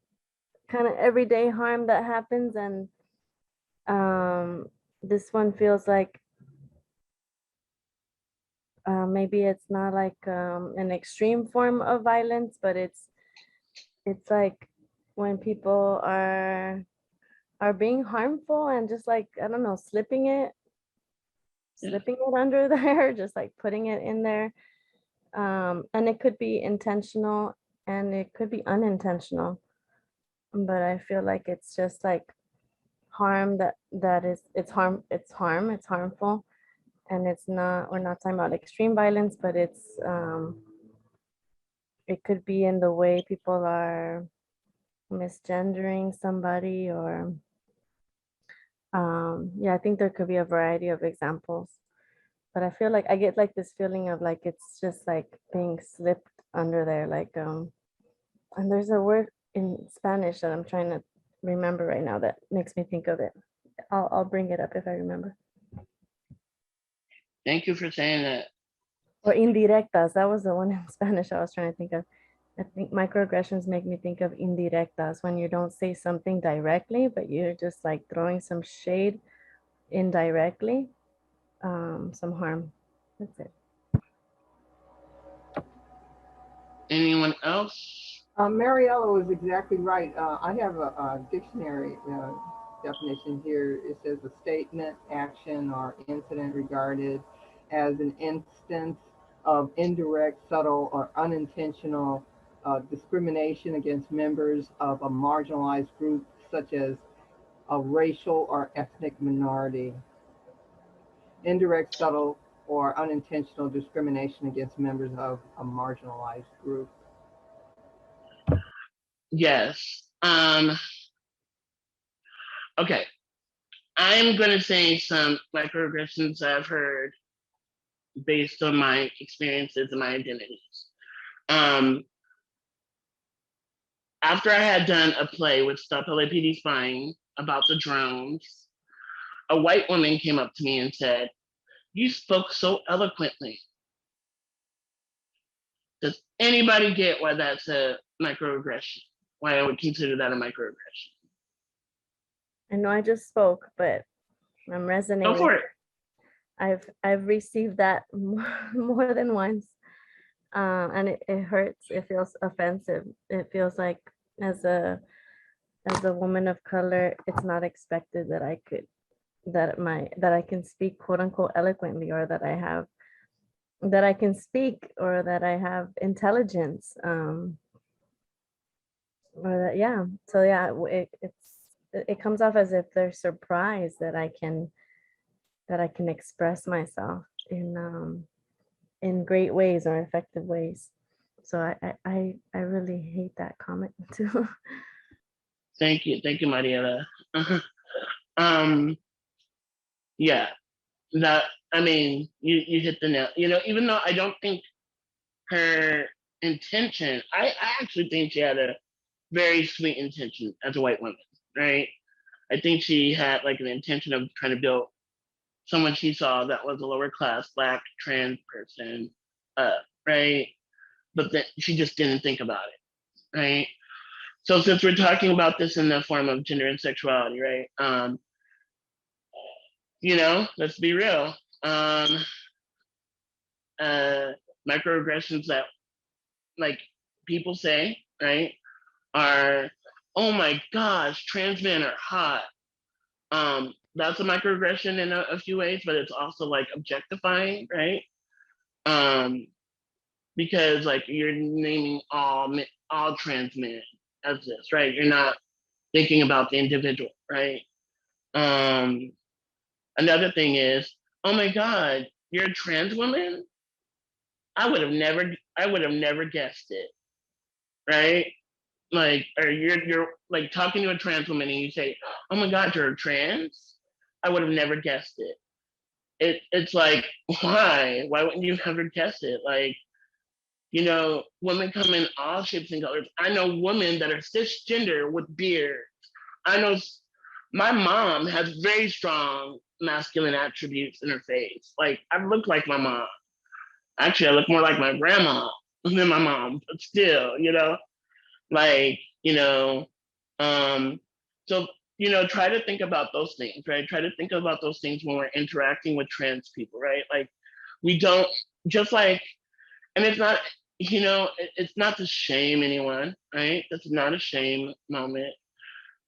kind of everyday harm that happens, and this one feels like maybe it's not like an extreme form of violence, but it's it's like when people are being harmful and just like, I don't know, slipping it under there, just like putting it in there. And it could be intentional and it could be unintentional. But I feel like it's just like harm that is, it's harmful. And it's not, we're not talking about extreme violence, but it's, it could be in the way people are misgendering somebody or, yeah, I think there could be a variety of examples. But I feel like I get like this feeling of like it's just like being slipped under there, like and there's a word in Spanish that I'm trying to remember right now that makes me think of it. I'll bring it up if I remember. Thank you for saying that. Or indirectas, that was the one in Spanish I was trying to think of. I think microaggressions make me think of indirectas, when you don't say something directly, but you're just like throwing some shade indirectly, some harm. That's it. Anyone else? Mariella was exactly right. I have a dictionary definition here. It says a statement, action, or incident regarded as an instance of indirect, subtle, or unintentional discrimination against members of a marginalized group, such as a racial or ethnic minority. Indirect, subtle, or unintentional discrimination against members of a marginalized group. Yes. Okay. I'm going to say some microaggressions I've heard based on my experiences and my identities. After I had done a play with Stop LAPD Spying about the drones, a white woman came up to me and said, "You spoke so eloquently." Does anybody get why that's a microaggression? Why I would consider that a microaggression? I know I just spoke, but I'm resonating. Go for it. I've received that more than once. And it hurts. It feels offensive. It feels like as a woman of color, it's not expected that I can speak quote unquote eloquently, or that I can speak, or that I have intelligence, or that, yeah. So yeah, it comes off as if they're surprised that I can express myself in great ways or effective ways. So I really hate that comment too. Thank you, Mariela. Yeah, that, I mean, you hit the nail. Even though I don't think her intention, I actually think she had a very sweet intention as a white woman, right? I think she had like an intention of trying to build someone she saw that was a lower class Black trans person, right? But then she just didn't think about it, right? So since we're talking about this in the form of gender and sexuality, right? Let's be real. Microaggressions that like people say, right, are, "Oh my gosh, trans men are hot." That's a microaggression in a few ways, but it's also like objectifying, right? Because like you're naming all trans men as this, right? You're not thinking about the individual, right? Another thing is, "Oh my God, you're a trans woman? I would have never guessed it," right? Like, or you're like talking to a trans woman and you say, "Oh my God, you're trans? I would have never guessed it." It's like, why? Why wouldn't you ever guess it? Like, women come in all shapes and colors. I know women that are cisgender with beards. I know my mom has very strong masculine attributes in her face. Like, I look like my mom. Actually, I look more like my grandma than my mom, but still, like, so, try to think about those things, right? Try to think about those things when we're interacting with trans people, right? Like, we don't, just like, and it's not it's not to shame anyone, right? It's not a shame moment.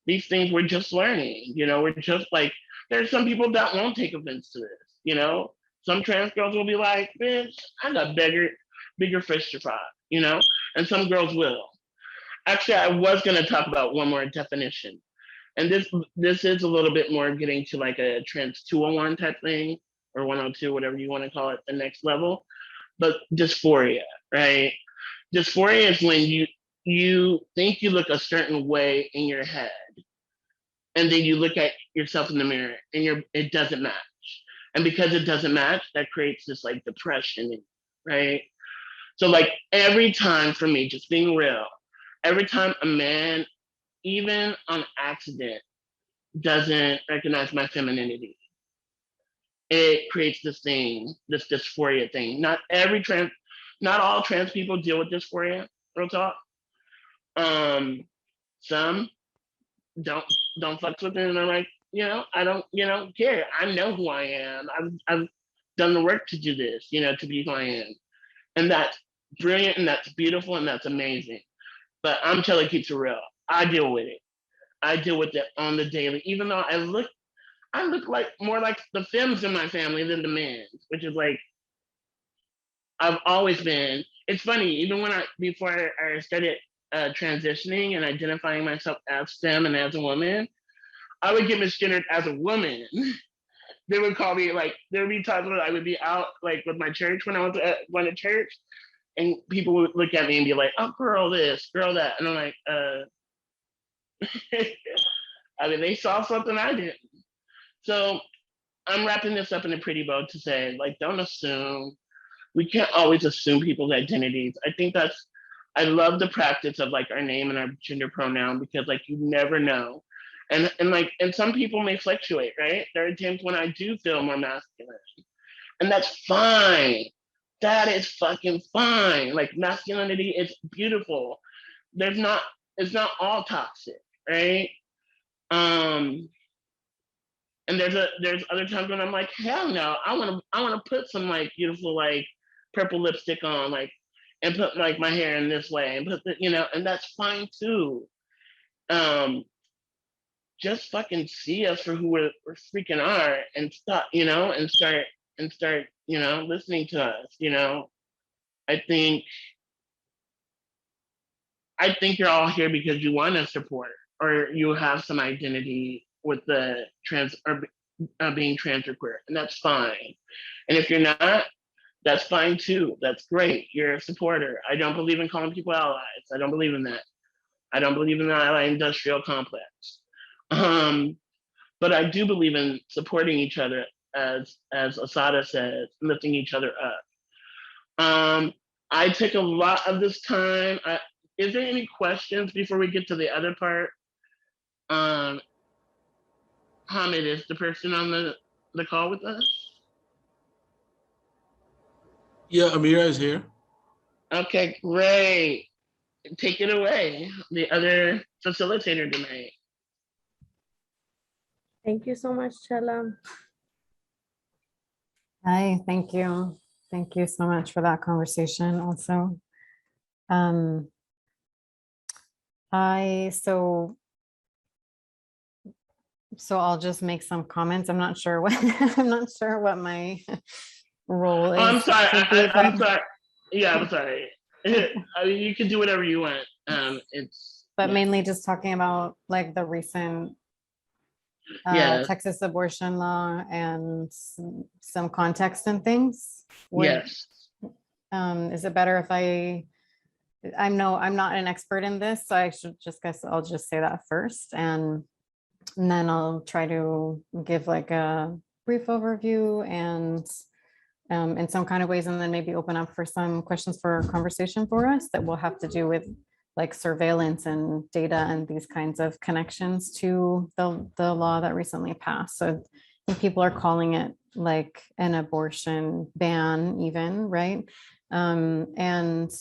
These things we're just learning, we're just like, there's some people that won't take offense to this, some trans girls will be like, bitch, I got bigger fish to fry, and some girls will. Actually, I was going to talk about one more definition, and this is a little bit more getting to like a trans 201 type thing, or 102, whatever you want to call it, the next level. But dysphoria, right? Dysphoria is when you think you look a certain way in your head, and then you look at yourself in the mirror and it doesn't match. And because it doesn't match, that creates this like depression, right? So like every time, for me, just being real, every time a man, even on accident, doesn't recognize my femininity, it creates this thing, this dysphoria thing. Not all trans people deal with dysphoria, real talk. Some don't fuck with it, and I'm like, I don't, care. I know who I am. I've done the work to do this, to be who I am. And that's brilliant, and that's beautiful, and that's amazing. But I'm telling keeps it real. I deal with it. I deal with it on the daily, even though I look like more like the femmes in my family than the men, which is like, I've always been. It's funny, even before I started transitioning and identifying myself as femme and as a woman, I would get misgendered as a woman. They would call me, like, there would be times when I would be out like with my church when I was going to church, and people would look at me and be like, oh, girl this, girl that. And I'm like, I mean, they saw something I didn't. So I'm wrapping this up in a pretty bow to say, like, don't assume. We can't always assume people's identities. I love the practice of like our name and our gender pronoun, because like you never know. And some people may fluctuate, right? There are times when I do feel more masculine, and that's fine. That is fucking fine. Like, masculinity is beautiful. It's not all toxic, right? And there's other times when I'm like, hell no, I wanna put some like beautiful like purple lipstick on, like, and put like my hair in this way, and put and that's fine too. Just fucking see us for who we're freaking are, and stop, and start listening to us. I think you're all here because you want to support, or you have some identity with the trans, or being trans or queer, and that's fine. And if you're not, that's fine too. That's great. You're a supporter. I don't believe in calling people allies. I don't believe in that. I don't believe in the ally industrial complex. But I do believe in supporting each other, as Asada says, lifting each other up. I took a lot of this time. Is there any questions before we get to the other part? Hamid is the person on the call with us. Yeah, Amira is here. Okay, great. Take it away, the other facilitator tonight. Thank you so much, Chela. Hi, thank you. Thank you so much for that conversation also. So I'll just make some comments. I'm not sure what my role is. Oh, I'm sorry. I'm sorry. Yeah, I'm sorry. I mean, you can do whatever you want. But mainly just talking about like the recent Texas abortion law and some context and things. Yes. Is it better if I'm not an expert in this, so I'll just say that first, and then I'll try to give like a brief overview and in some kind of ways, and then maybe open up for some questions for conversation for us that will have to do with like surveillance and data and these kinds of connections to the law that recently passed. So I think people are calling it like an abortion ban even, right? And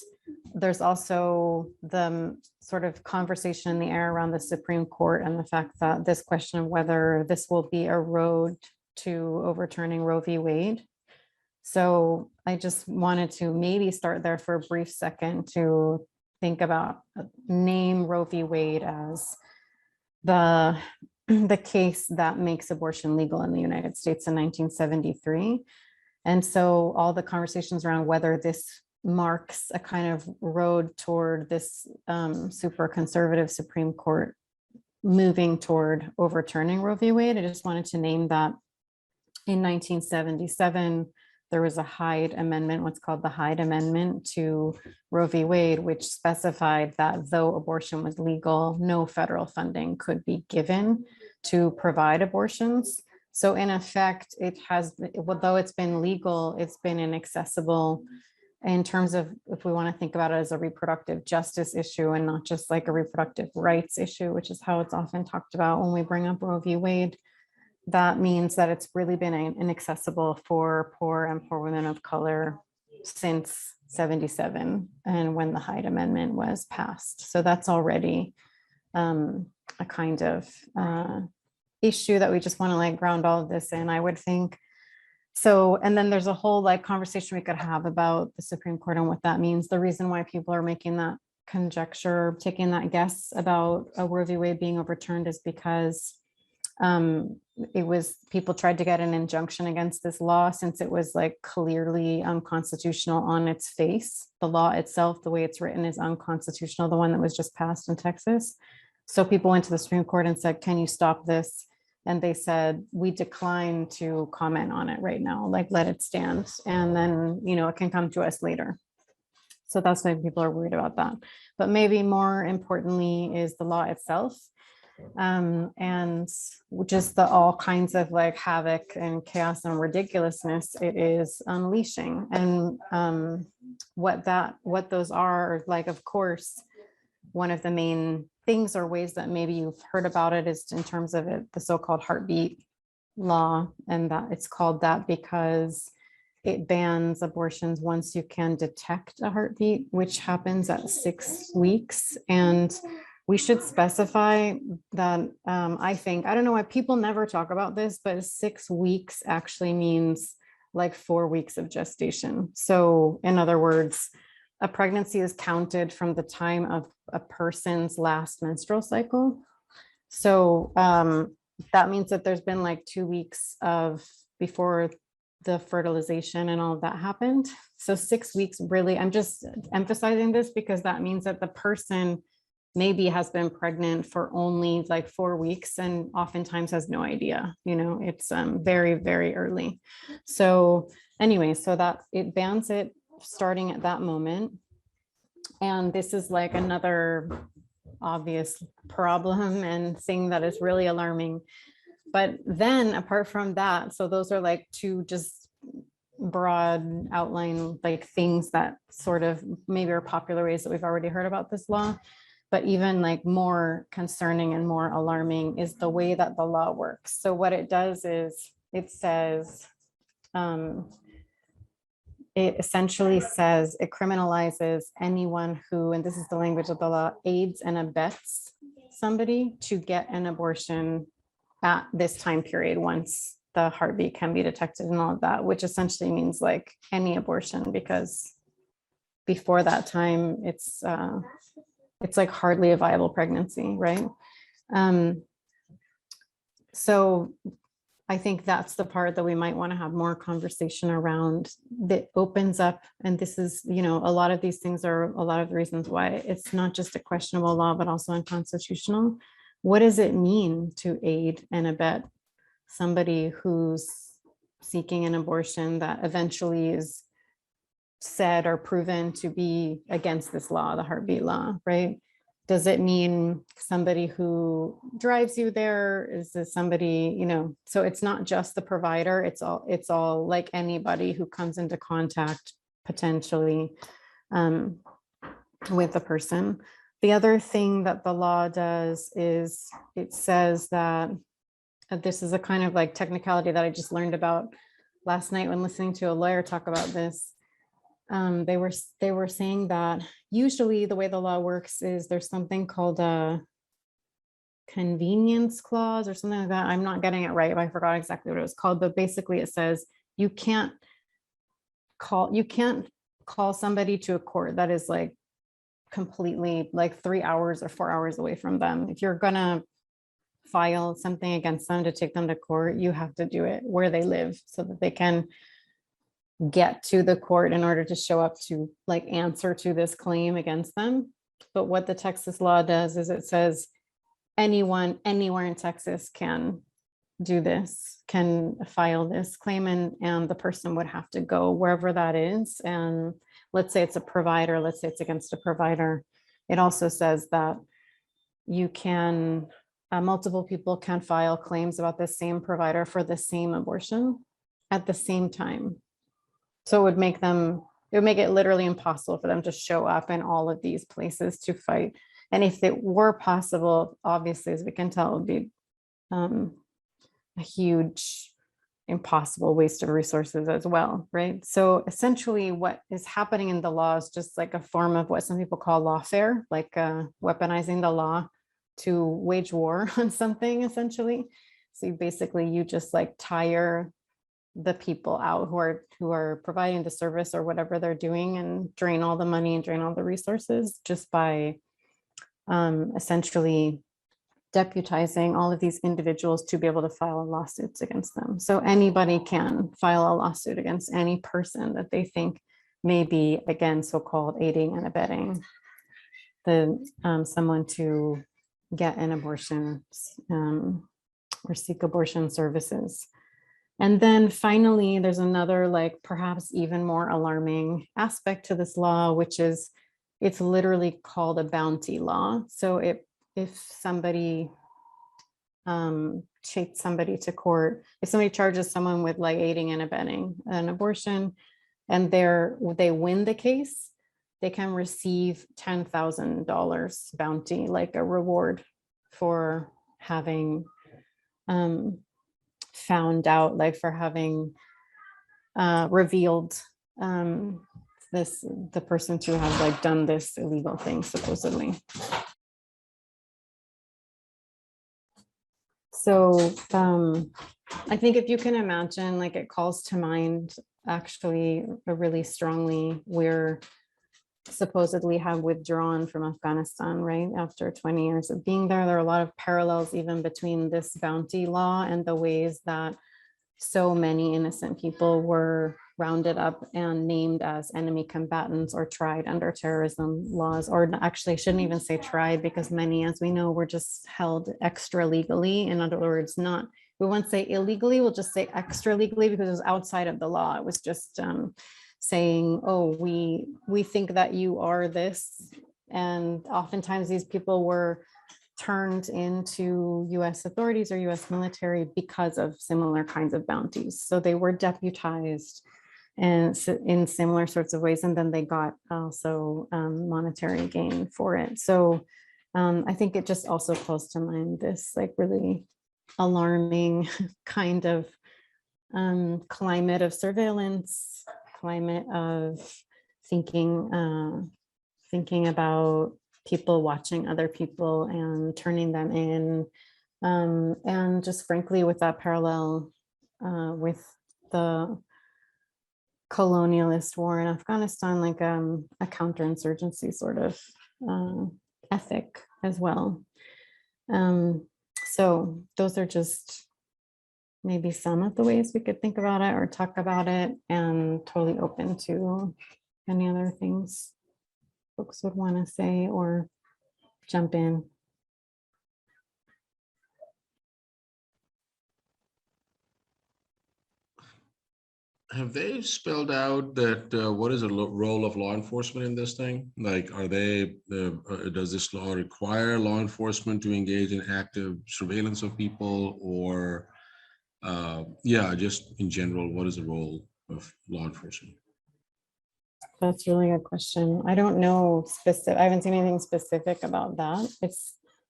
there's also the sort of conversation in the air around the Supreme Court and the fact that this question of whether this will be a road to overturning Roe v. Wade. So I just wanted to maybe start there for a brief second to think about, name Roe v. Wade as the case that makes abortion legal in the United States in 1973. And so all the conversations around whether this marks a kind of road toward this super conservative Supreme Court moving toward overturning Roe v. Wade. I just wanted to name that in 1977, there was a Hyde amendment, what's called the Hyde Amendment to Roe v. Wade, which specified that though abortion was legal, no federal funding could be given to provide abortions. So in effect, it has, although it's been legal, it's been inaccessible in terms of, if we want to think about it as a reproductive justice issue and not just like a reproductive rights issue, which is how it's often talked about when we bring up Roe v. Wade. That means that it's really been inaccessible for poor and poor women of color since 77 and when the Hyde Amendment was passed. So that's already a kind of issue that we just want to like ground all of this in, I would think. So, and then there's a whole like conversation we could have about the Supreme Court and what that means. The reason why people are making that conjecture, taking that guess about a Roe v. Wade being overturned is because it was, people tried to get an injunction against this law since it was like clearly unconstitutional on its face. The law itself, the way it's written, is unconstitutional, the one that was just passed in Texas. So people went to the Supreme Court and said, can you stop this? And they said, we decline to comment on it right now, like let it stand. And then, you know, it can come to us later. So that's why people are worried about that. But maybe more importantly is the law itself. And just the all kinds of like havoc and chaos and ridiculousness it is unleashing. And what those are, like, of course, one of the main things or ways that maybe you've heard about it is in terms of it, the so-called heartbeat law, and that it's called that because it bans abortions once you can detect a heartbeat, which happens at 6 weeks. And we should specify that, I think, I don't know why people never talk about this, but 6 weeks actually means like 4 weeks of gestation. So in other words, a pregnancy is counted from the time of a person's last menstrual cycle. So that means that there's been like 2 weeks of before the fertilization and all of that happened. So 6 weeks, really, I'm just emphasizing this because that means that the person maybe has been pregnant for only like 4 weeks and oftentimes has no idea, you know, it's very, very early. So anyway, so that it bans it starting at that moment. And this is like another obvious problem and thing that is really alarming. But then apart from that, so those are like two just broad outline like things that sort of maybe are popular ways that we've already heard about this law. But even like more concerning and more alarming is the way that the law works. So what it does is it says, it essentially says it criminalizes anyone who, and this is the language of the law, aids and abets somebody to get an abortion at this time period once the heartbeat can be detected and all of that, which essentially means like any abortion, because before that time, it's like hardly a viable pregnancy, right? So I think that's the part that we might want to have more conversation around that opens up. And this is, you know, a lot of these things are a lot of the reasons why it's not just a questionable law, but also unconstitutional. What does it mean to aid and abet somebody who's seeking an abortion that eventually is said or proven to be against this law, the heartbeat law, right? Does it mean somebody who drives you there? Is this somebody, you know, so it's not just the provider, it's all like anybody who comes into contact potentially with the person. The other thing that the law does is it says that this is a kind of like technicality that I just learned about last night when listening to a lawyer talk about this. They were saying that usually the way the law works is there's something called a convenience clause or something like that. I'm not getting it right, but I forgot exactly what it was called, but basically it says you can't can't call somebody to a court that is like completely like 3 hours or 4 hours away from them. If you're gonna file something against them to take them to court, you have to do it where they live so that they can get to the court in order to show up to like answer to this claim against them. But what the Texas law does is it says anyone anywhere in Texas can do this, can file this claim, and the person would have to go wherever that is. And let's say it's a provider, let's say it's against a provider. It also says that you can, multiple people can file claims about the same provider for the same abortion at the same time. So it would make it literally impossible for them to show up in all of these places to fight. And if it were possible, obviously, as we can tell, it would be a huge, impossible waste of resources as well, right? So essentially what is happening in the law is just like a form of what some people call lawfare, like weaponizing the law to wage war on something, essentially. So you just like tire the people out who are providing the service or whatever they're doing, and drain all the money and drain all the resources just by essentially deputizing all of these individuals to be able to file lawsuits against them. So anybody can file a lawsuit against any person that they think may be, again, so-called aiding and abetting someone to get an abortion or seek abortion services. And then finally, there's another, like perhaps even more alarming aspect to this law, which is it's literally called a bounty law. So if somebody takes somebody to court, if somebody charges someone with like aiding and abetting an abortion and they win the case, they can receive $10,000 bounty, like a reward for having found out, like for having revealed the person to have like done this illegal thing, supposedly. So I think if you can imagine, like it calls to mind actually really strongly, we're supposedly have withdrawn from Afghanistan, right? After 20 years of being there, there are a lot of parallels even between this bounty law and the ways that so many innocent people were rounded up and named as enemy combatants or tried under terrorism laws, or actually shouldn't even say tried, because many, as we know, were just held extra legally. In other words, we won't say illegally, we'll just say extra legally, because it was outside of the law. It was just saying, oh, we think that you are this. And oftentimes these people were turned into US authorities or US military because of similar kinds of bounties. So they were deputized and in similar sorts of ways, and then they got also monetary gain for it. So I think it just also calls to mind this like really alarming kind of climate of surveillance, climate of thinking about people watching other people and turning them in, and just frankly with that parallel with the colonialist war in Afghanistan, like a counterinsurgency sort of ethic as well. So those are just maybe some of the ways we could think about it or talk about it, and totally open to any other things folks would want to say or jump in. Have they spelled out that what is the role of law enforcement in this thing? Like, are they, does this law require law enforcement to engage in active surveillance of people, or yeah, just in general, what is the role of law enforcement? That's really a good question. I don't know specific. I haven't seen anything specific about that.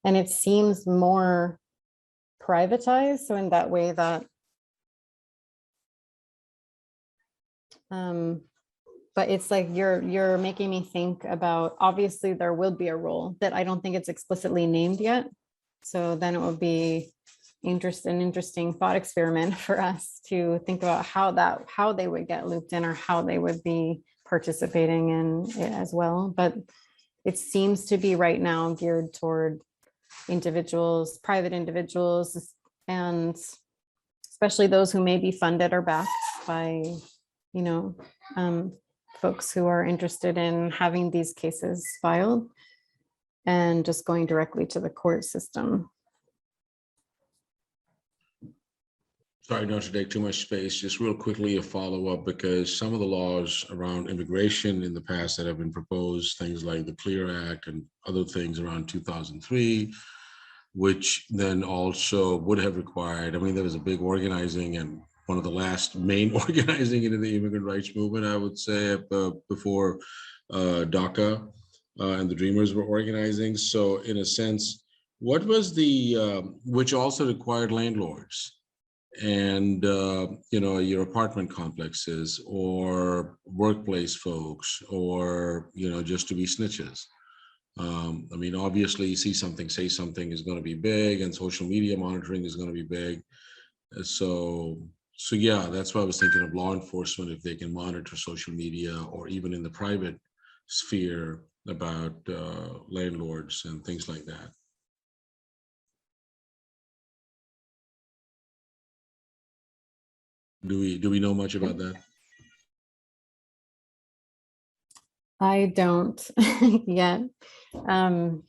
It seems more privatized. So in that way that, but it's like you're making me think about, obviously there will be a role that I don't think it's explicitly named yet. So then it would be an interesting thought experiment for us to think about how they would get looped in or how they would be participating in it as well. But it seems to be right now geared toward individuals, private individuals, and especially those who may be funded or backed by, folks who are interested in having these cases filed and just going directly to the court system. Sorry not to take too much space, just real quickly a follow-up, because some of the laws around immigration in the past that have been proposed, things like the CLEAR Act and other things around 2003, which then also would have required, I mean, there was a big organizing and one of the last main organizing into the immigrant rights movement, I would say, before DACA and the Dreamers were organizing. So in a sense, what was the, which also required landlords and, your apartment complexes or workplace folks or, just to be snitches. I mean, obviously, you see something, say something is going to be big, and social media monitoring is going to be big. So yeah, that's why I was thinking of law enforcement, if they can monitor social media or even in the private sphere about landlords and things like that. Do we know much about that? I don't yet. I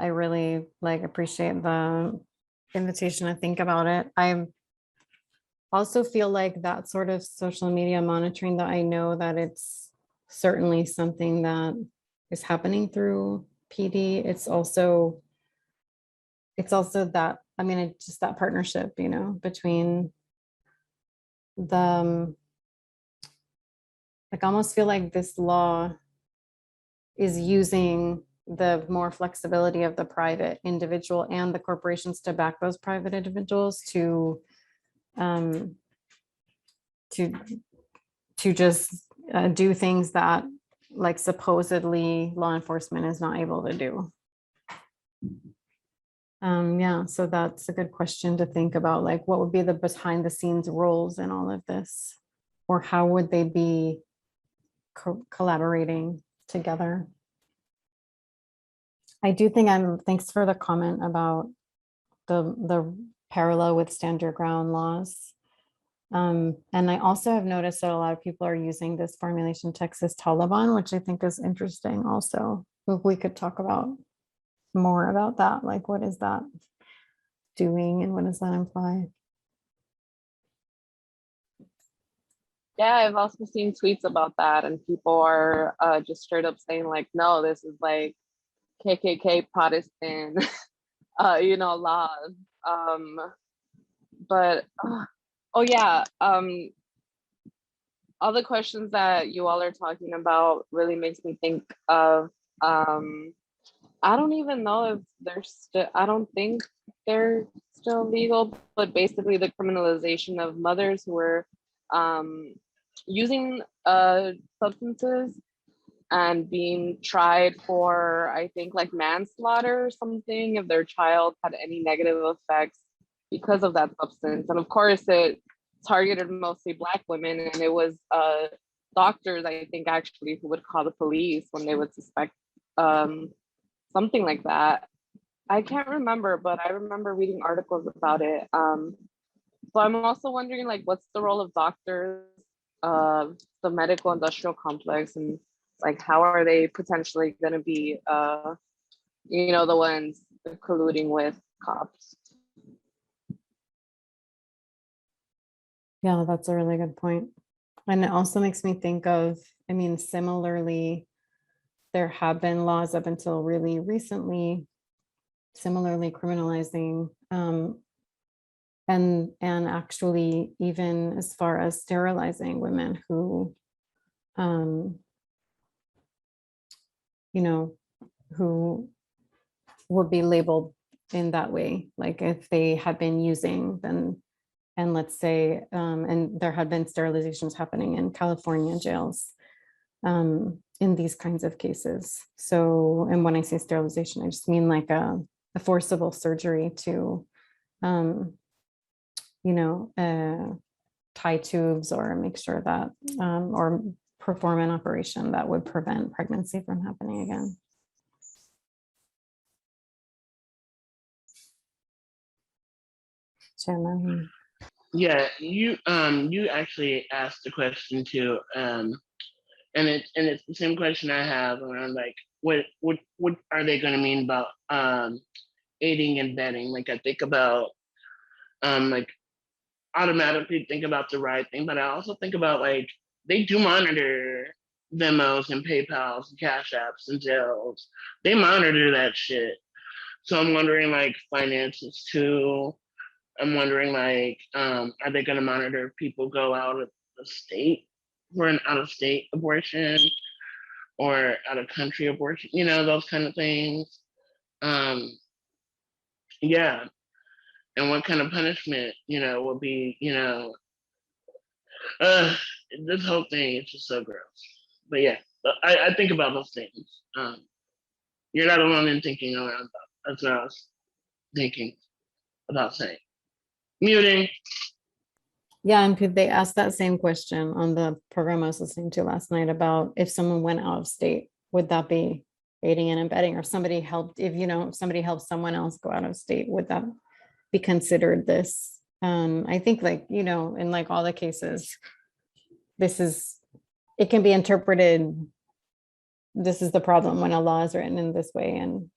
really appreciate the invitation to think about it. I also feel like that sort of social media monitoring, that I know that it's certainly something that is happening through PD. It's also that, I mean, it's just that partnership, between the, I almost feel like this law is using the more flexibility of the private individual and the corporations to back those private individuals to just do things that supposedly law enforcement is not able to do. Yeah, so that's a good question to think about, what would be the behind the scenes roles in all of this, or how would they be collaborating together? I do think thanks for the comment about the parallel with stand your ground laws. And I also have noticed that a lot of people are using this formulation Texas Taliban, which I think is interesting also. If we could talk about more about that, what is that doing and what does that imply? Yeah, I've also seen tweets about that, and people are just straight up saying no, this is KKK Protestant, laws. But oh yeah, all the questions that you all are talking about really makes me think of. I don't even know if they're still. I don't think they're still legal, but basically the criminalization of mothers who were using substances and being tried for, I think, manslaughter or something if their child had any negative effects because of that substance. And of course, it targeted mostly Black women, and it was doctors, I think, actually, who would call the police when they would suspect something like that. I can't remember, but I remember reading articles about it. So I'm also wondering, what's the role of doctors, the medical industrial complex, and how are they potentially going to be, the ones colluding with cops? Yeah, that's a really good point. And it also makes me think of, I mean, similarly, there have been laws up until really recently, similarly criminalizing, and actually even as far as sterilizing women who, who would be labeled in that way, if they had been using, then, and let's say, and there had been sterilizations happening in California jails in these kinds of cases. So, and when I say sterilization, I just mean a forcible surgery to, tie tubes or make sure that, or perform an operation that would prevent pregnancy from happening again. Jenna. Yeah, you actually asked the question too, and it's the same question I have around like what are they going to mean about aiding and abetting? Like I think about like automatically think about the right thing, but I also think about like they do monitor Venmos and PayPals and Cash Apps and Zelles. They monitor that shit. So I'm wondering like finances too. I'm wondering like are they going to monitor if people go out of the state for an out of state abortion or out of country abortion, those kind of things. Yeah. And what kind of punishment, will be, this whole thing is just so gross. But yeah, I think about those things. You're not alone in thinking around that. That's what I was thinking about saying. Muting. Yeah, and they asked that same question on the program I was listening to last night about if someone went out of state, would that be aiding and abetting? Or somebody helped, if somebody helped someone else go out of state, would that be considered this? I think in like all the cases, it can be interpreted, this is the problem when a law is written in this way, and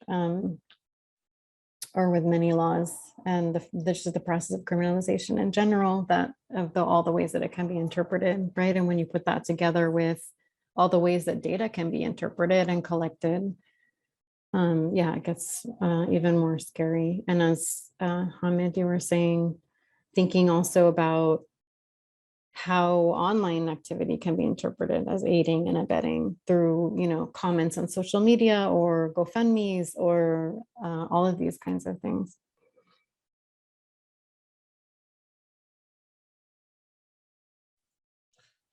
or with many laws, and this is the process of criminalization in general, that of all the ways that it can be interpreted, right? And when you put that together with all the ways that data can be interpreted and collected, it gets even more scary. And as Hamid, you were saying, thinking also about how online activity can be interpreted as aiding and abetting through, comments on social media or GoFundMe's or all of these kinds of things.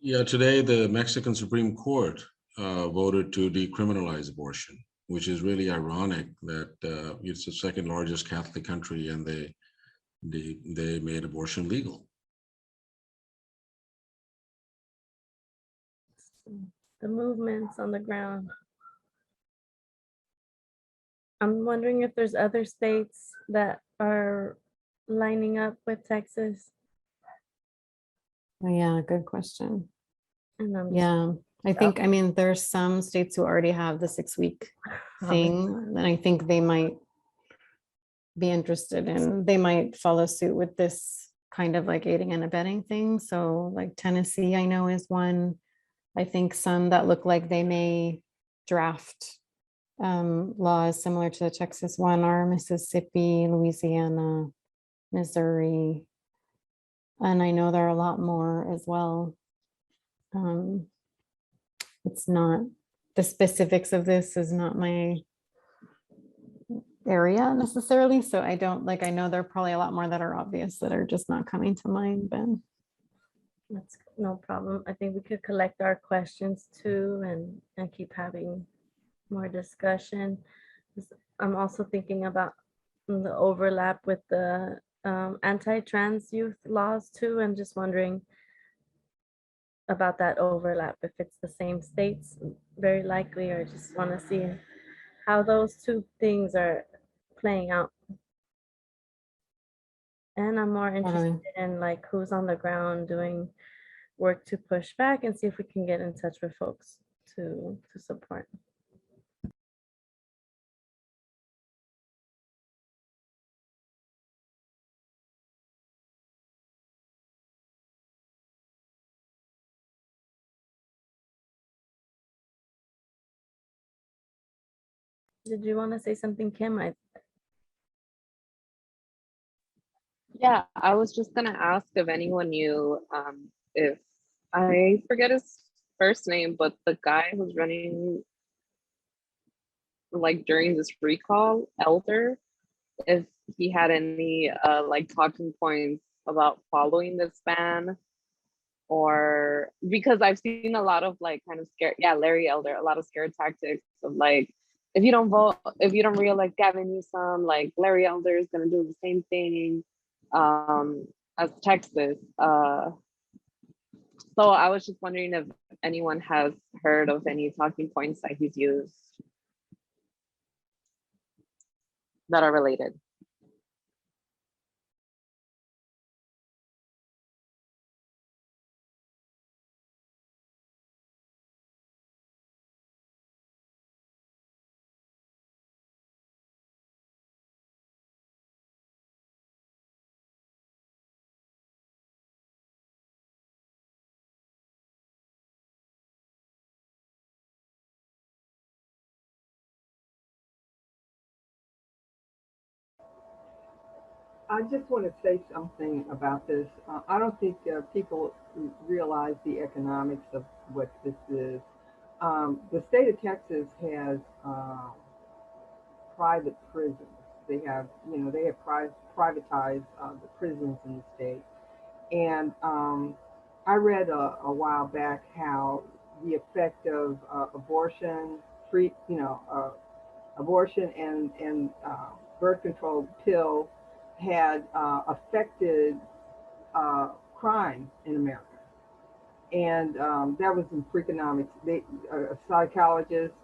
Yeah, today the Mexican Supreme Court voted to decriminalize abortion, which is really ironic that it's the second largest Catholic country and they made abortion legal. The movements on the ground. I'm wondering if there's other states that are lining up with Texas. Yeah, good question. And I'm Yeah, I think, there's some states who already have the 6-week thing, and I think they might be interested in, they might follow suit with this kind of like aiding and abetting thing. So like Tennessee, I know is one. I think some that look like they may draft laws similar to the Texas one are Mississippi, Louisiana, Missouri, and I know there are a lot more as well. It's not, the specifics of this is not my area necessarily, so I don't I know there are probably a lot more that are obvious that are just not coming to mind, Ben. That's no problem. I think we could collect our questions too and keep having more discussion. I'm also thinking about the overlap with the anti-trans youth laws too, and just wondering about that overlap, if it's the same states, very likely, or just want to see how those two things are playing out. And I'm more interested in who's on the ground doing work to push back and see if we can get in touch with folks to support. Did you want to say something, Kim? Yeah, I was just gonna ask if anyone knew if, I forget his first name, but the guy who's running during this recall, Elder, if he had any talking points about following this ban, or because I've seen a lot of kind of scare, Larry Elder, a lot of scare tactics of if you don't vote, if you don't reelect Gavin Newsom, like Larry Elder is going to do the same thing as Texas. So I was just wondering if anyone has heard of any talking points that he's used that are related. I just want to say something about this. I don't think people realize the economics of what this is. The state of Texas has private prisons. They have, privatized the prisons in the state. And I read a while back how the effect of abortion, abortion and birth control pill had affected crime in America. And that was in Freakonomics. A psychologist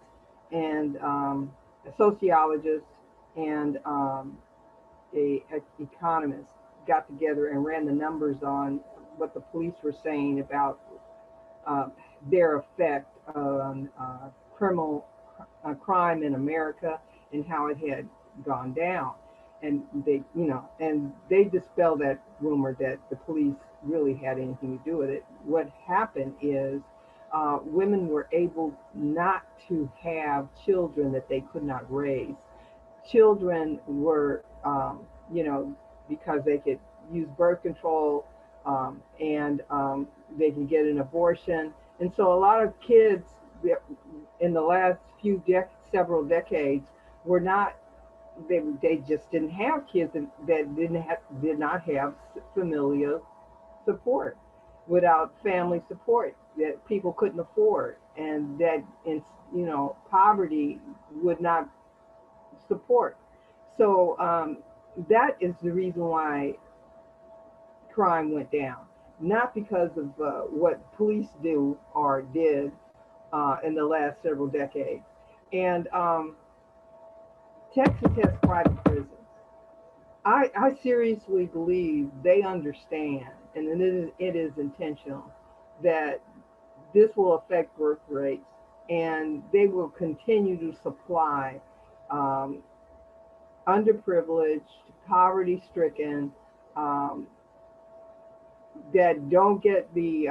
and a sociologist and a economist got together and ran the numbers on what the police were saying about their effect on crime in America and how it had gone down. And they dispelled that rumor that the police really had anything to do with it. What happened is women were able not to have children that they could not raise. Children were, because they could use birth control and they could get an abortion. And so a lot of kids in the last several decades were not, they just didn't have kids that did not have familial support, without family support that people couldn't afford, and that poverty would not support. So that is the reason why crime went down, not because of what police do or did in the last several decades. And Texas has private prisons. I seriously believe they understand, and it is intentional, that this will affect birth rates, and they will continue to supply underprivileged, poverty-stricken, that don't get the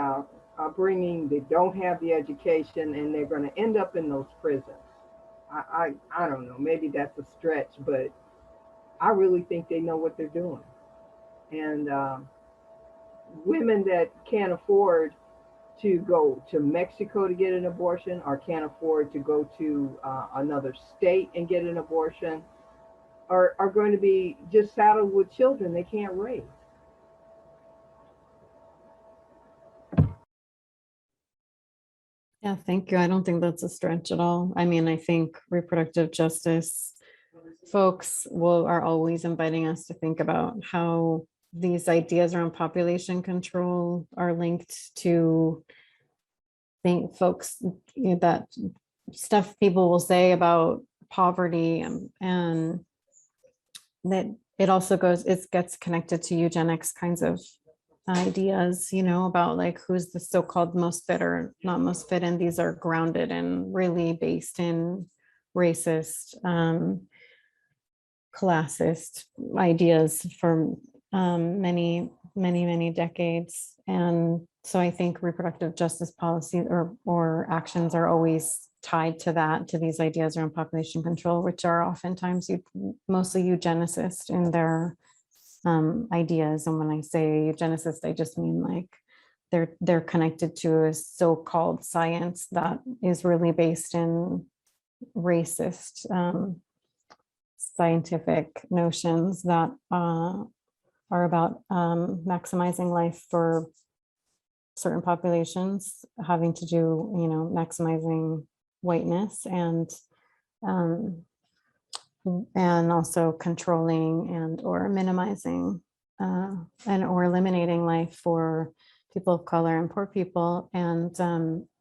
upbringing, they don't have the education, and they're going to end up in those prisons. I don't know, maybe that's a stretch, but I really think they know what they're doing. And women that can't afford to go to Mexico to get an abortion, or can't afford to go to another state and get an abortion, are going to be just saddled with children they can't raise. Yeah, thank you. I don't think that's a stretch at all. I mean, I think reproductive justice folks are always inviting us to think about how these ideas around population control are linked to folks, that stuff people will say about poverty, and that it also gets connected to eugenics kinds of ideas, about like who's the so-called most fit or not most fit, and these are grounded and really based in racist, classist ideas for many decades. And so I think reproductive justice policy or actions are always tied to these ideas around population control, which are oftentimes mostly eugenicist in their ideas. And when I say eugenicist, I just mean like they're connected to a so-called science that is really based in racist scientific notions that are about maximizing life for certain populations, having to do, maximizing whiteness and um, and also controlling and or minimizing and or eliminating life for people of color and poor people. And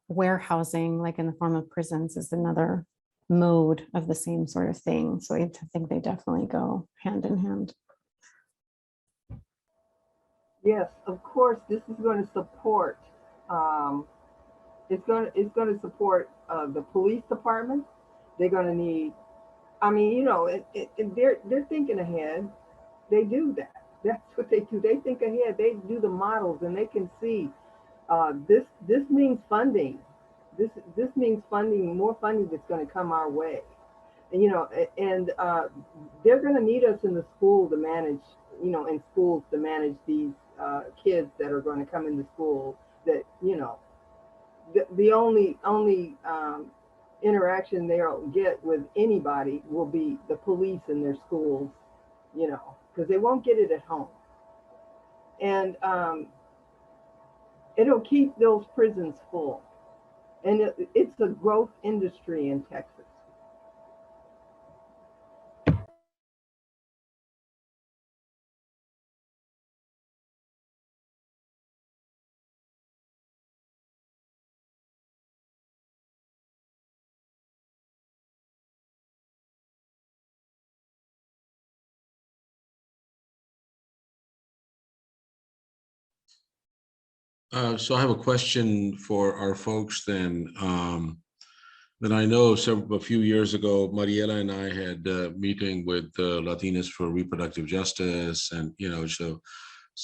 warehousing, like in the form of prisons, is another mode of the same sort of thing. So I think they definitely go hand in hand. Yes, of course, this is going to support, it's going to support the police department. They're going to need, I mean, you know, they're thinking ahead. They do that. That's what they do. They think ahead. They do the models, and they can see this means funding. This means funding, more funding that's going to come our way. And, you know, and they're going to need us in the school to manage, you know, in schools to manage these kids that are going to come into school. That, you know, the only interaction they'll get with anybody will be the police in their schools, you know, because they won't get it at home. And it'll keep those prisons full. And it's a growth industry in Texas. So I have a question for our folks then. Then I know a few years ago, Mariela and I had a meeting with Latinas for Reproductive Justice, and you know, so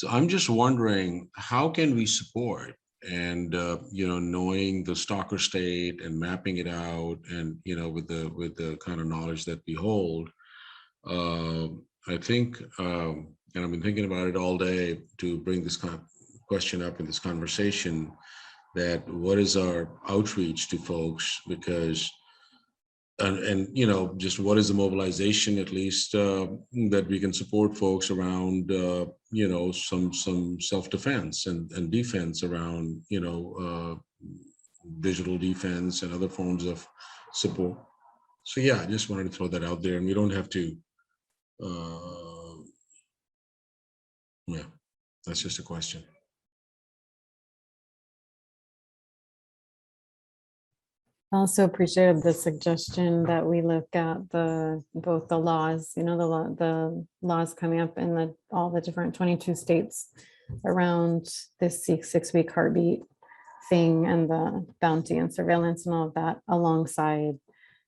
I'm just wondering, how can we support and you know, knowing the stalker state and mapping it out, and you know, with the kind of knowledge that we hold, I think, and I've been thinking about it all day to bring this kind of question up in this conversation, that what is our outreach to folks, because and you know, just what is the mobilization, at least that we can support folks around you know, some self-defense and defense around, you know, digital defense and other forms of support. So yeah, I just wanted to throw that out there, and we don't have to yeah, that's just a question. I also appreciated the suggestion that we look at both the laws, you know, the laws coming up in all the different 22 states around this 6-week heartbeat thing, and the bounty and surveillance and all of that, alongside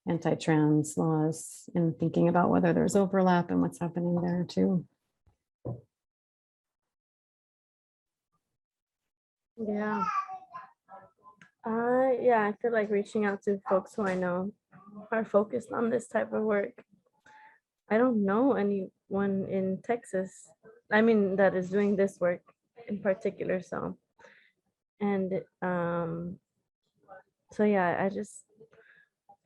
anti-trans laws, and thinking about whether there's overlap and what's happening there too. Yeah. Yeah, I feel like reaching out to folks who I know are focused on this type of work. I don't know anyone in Texas, I mean, that is doing this work in particular. So, and so yeah, I just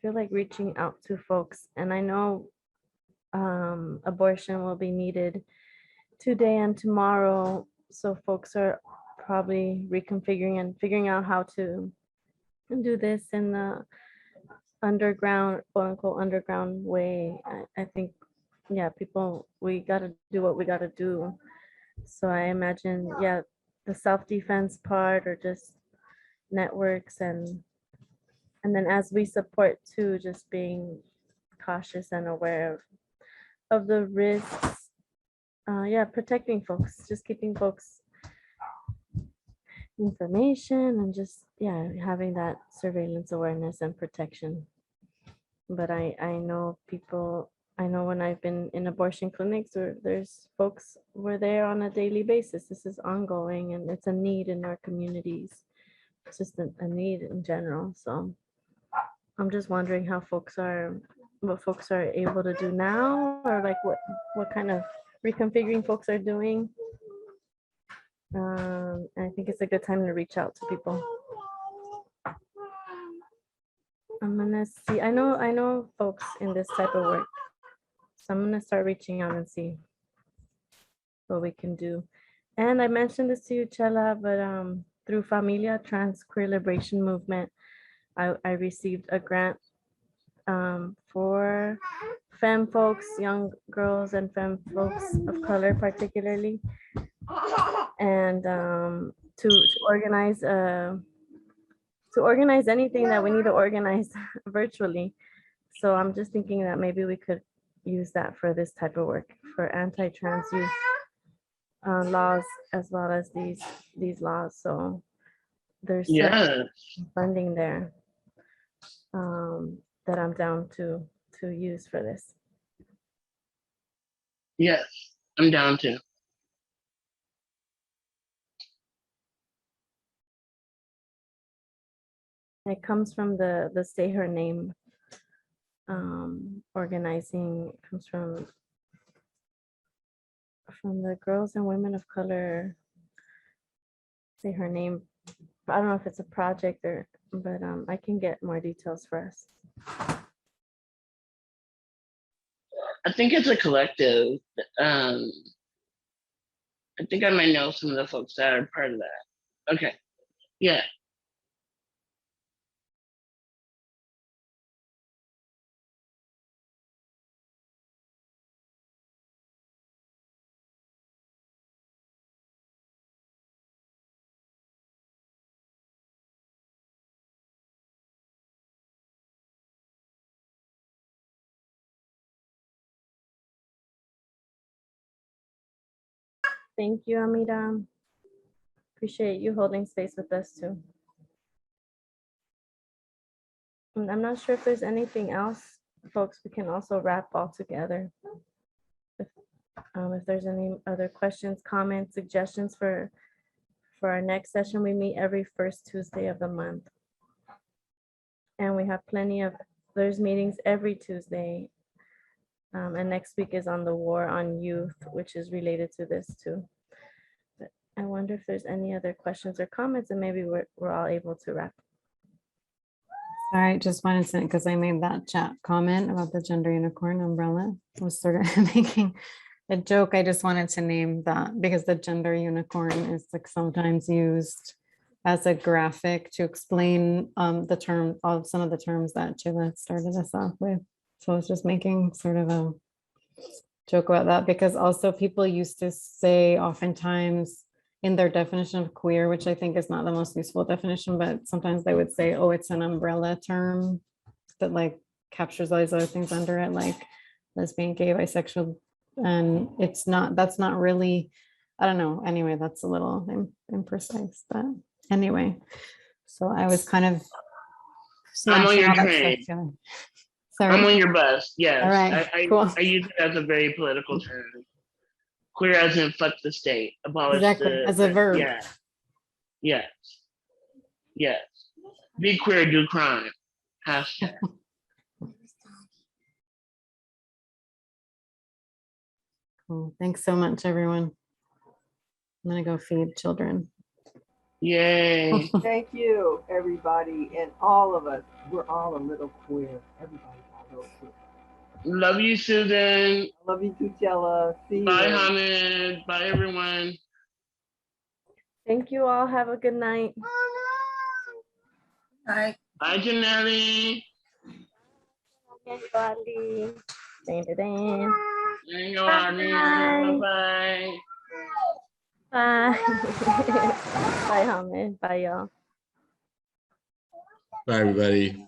feel like reaching out to folks. And I know abortion will be needed today and tomorrow. So folks are probably reconfiguring and figuring out how to do this in the underground, quote unquote, underground way. I think, yeah, people, we got to do what we got to do. So I imagine, yeah, the self-defense part, or just networks, and then as we support too, just being cautious and aware of the risks. Yeah, protecting folks, just keeping folks information, and just, yeah, having that surveillance awareness and protection. But I know people, I know when I've been in abortion clinics, or there's folks were there on a daily basis. This is ongoing, and it's a need in our communities. It's just a need in general. So I'm just wondering how what folks are able to do now, or like what kind of reconfiguring folks are doing. I think it's a good time to reach out to people. I'm gonna see, I know folks in this type of work. So I'm gonna start reaching out and see what we can do. And I mentioned this to you, Chela, but through Familia Trans Queer Liberation Movement, I received a grant for femme folks, young girls and femme folks of color particularly, and to organize anything that we need to organize virtually. So I'm just thinking that maybe we could use that for this type of work, for anti-trans youth laws, as well as these laws. So there's Yes. funding there that I'm down to use for this. Yes. I'm down to. It comes from the Say Her Name organizing. It comes from the Girls and Women of Color Say Her Name. I don't know if it's a project or, but I can get more details for us. I think it's a collective. I think I might know some of the folks that are part of that. Okay. Yeah. Thank you, Amira. Appreciate you holding space with us too. And I'm not sure if there's anything else, folks. We can also wrap all together. If there's any other questions, comments, suggestions for our next session, we meet every first Tuesday of the month. And we have there's meetings every Tuesday. And next week is on the war on youth, which is related to this too. But I wonder if there's any other questions or comments, and maybe we're all able to wrap. All right, just wanted to, because I made that chat comment about the gender unicorn umbrella, was sort of making a joke. I just wanted to name that because the gender unicorn is like sometimes used as a graphic to explain the term of some of the terms that Chila started us off with. So I was just making sort of a joke about that, because also people used to say oftentimes in their definition of queer, which I think is not the most useful definition, but sometimes they would say, oh, it's an umbrella term that like captures all these other things under it, like lesbian, gay, bisexual. And it's not, that's not really, I don't know. Anyway, that's a little imprecise, but anyway. So I was kind of I'm on smashing your all that train. stuff together. Sorry. I'm on your bus. Yes. All right, cool. I use it as a very political term. Queer as in fuck the state. Abolish Exactly, as a verb. Yeah. Yes. Yes. Be queer, do crime. Hashtag. Cool. Thanks so much, everyone. I'm gonna go feed children. Yay. Thank you, everybody, and all of us. We're all a little queer. Everybody's a little queer. Love you, Susan. I love you too, Chella. See you. Bye, Hamid. Bye, everyone. Thank you all. Have a good night. Bye, Janelle. Everybody. Ding. Bye. Bye. Bye, Hamid. Bye, y'all. Bye, everybody.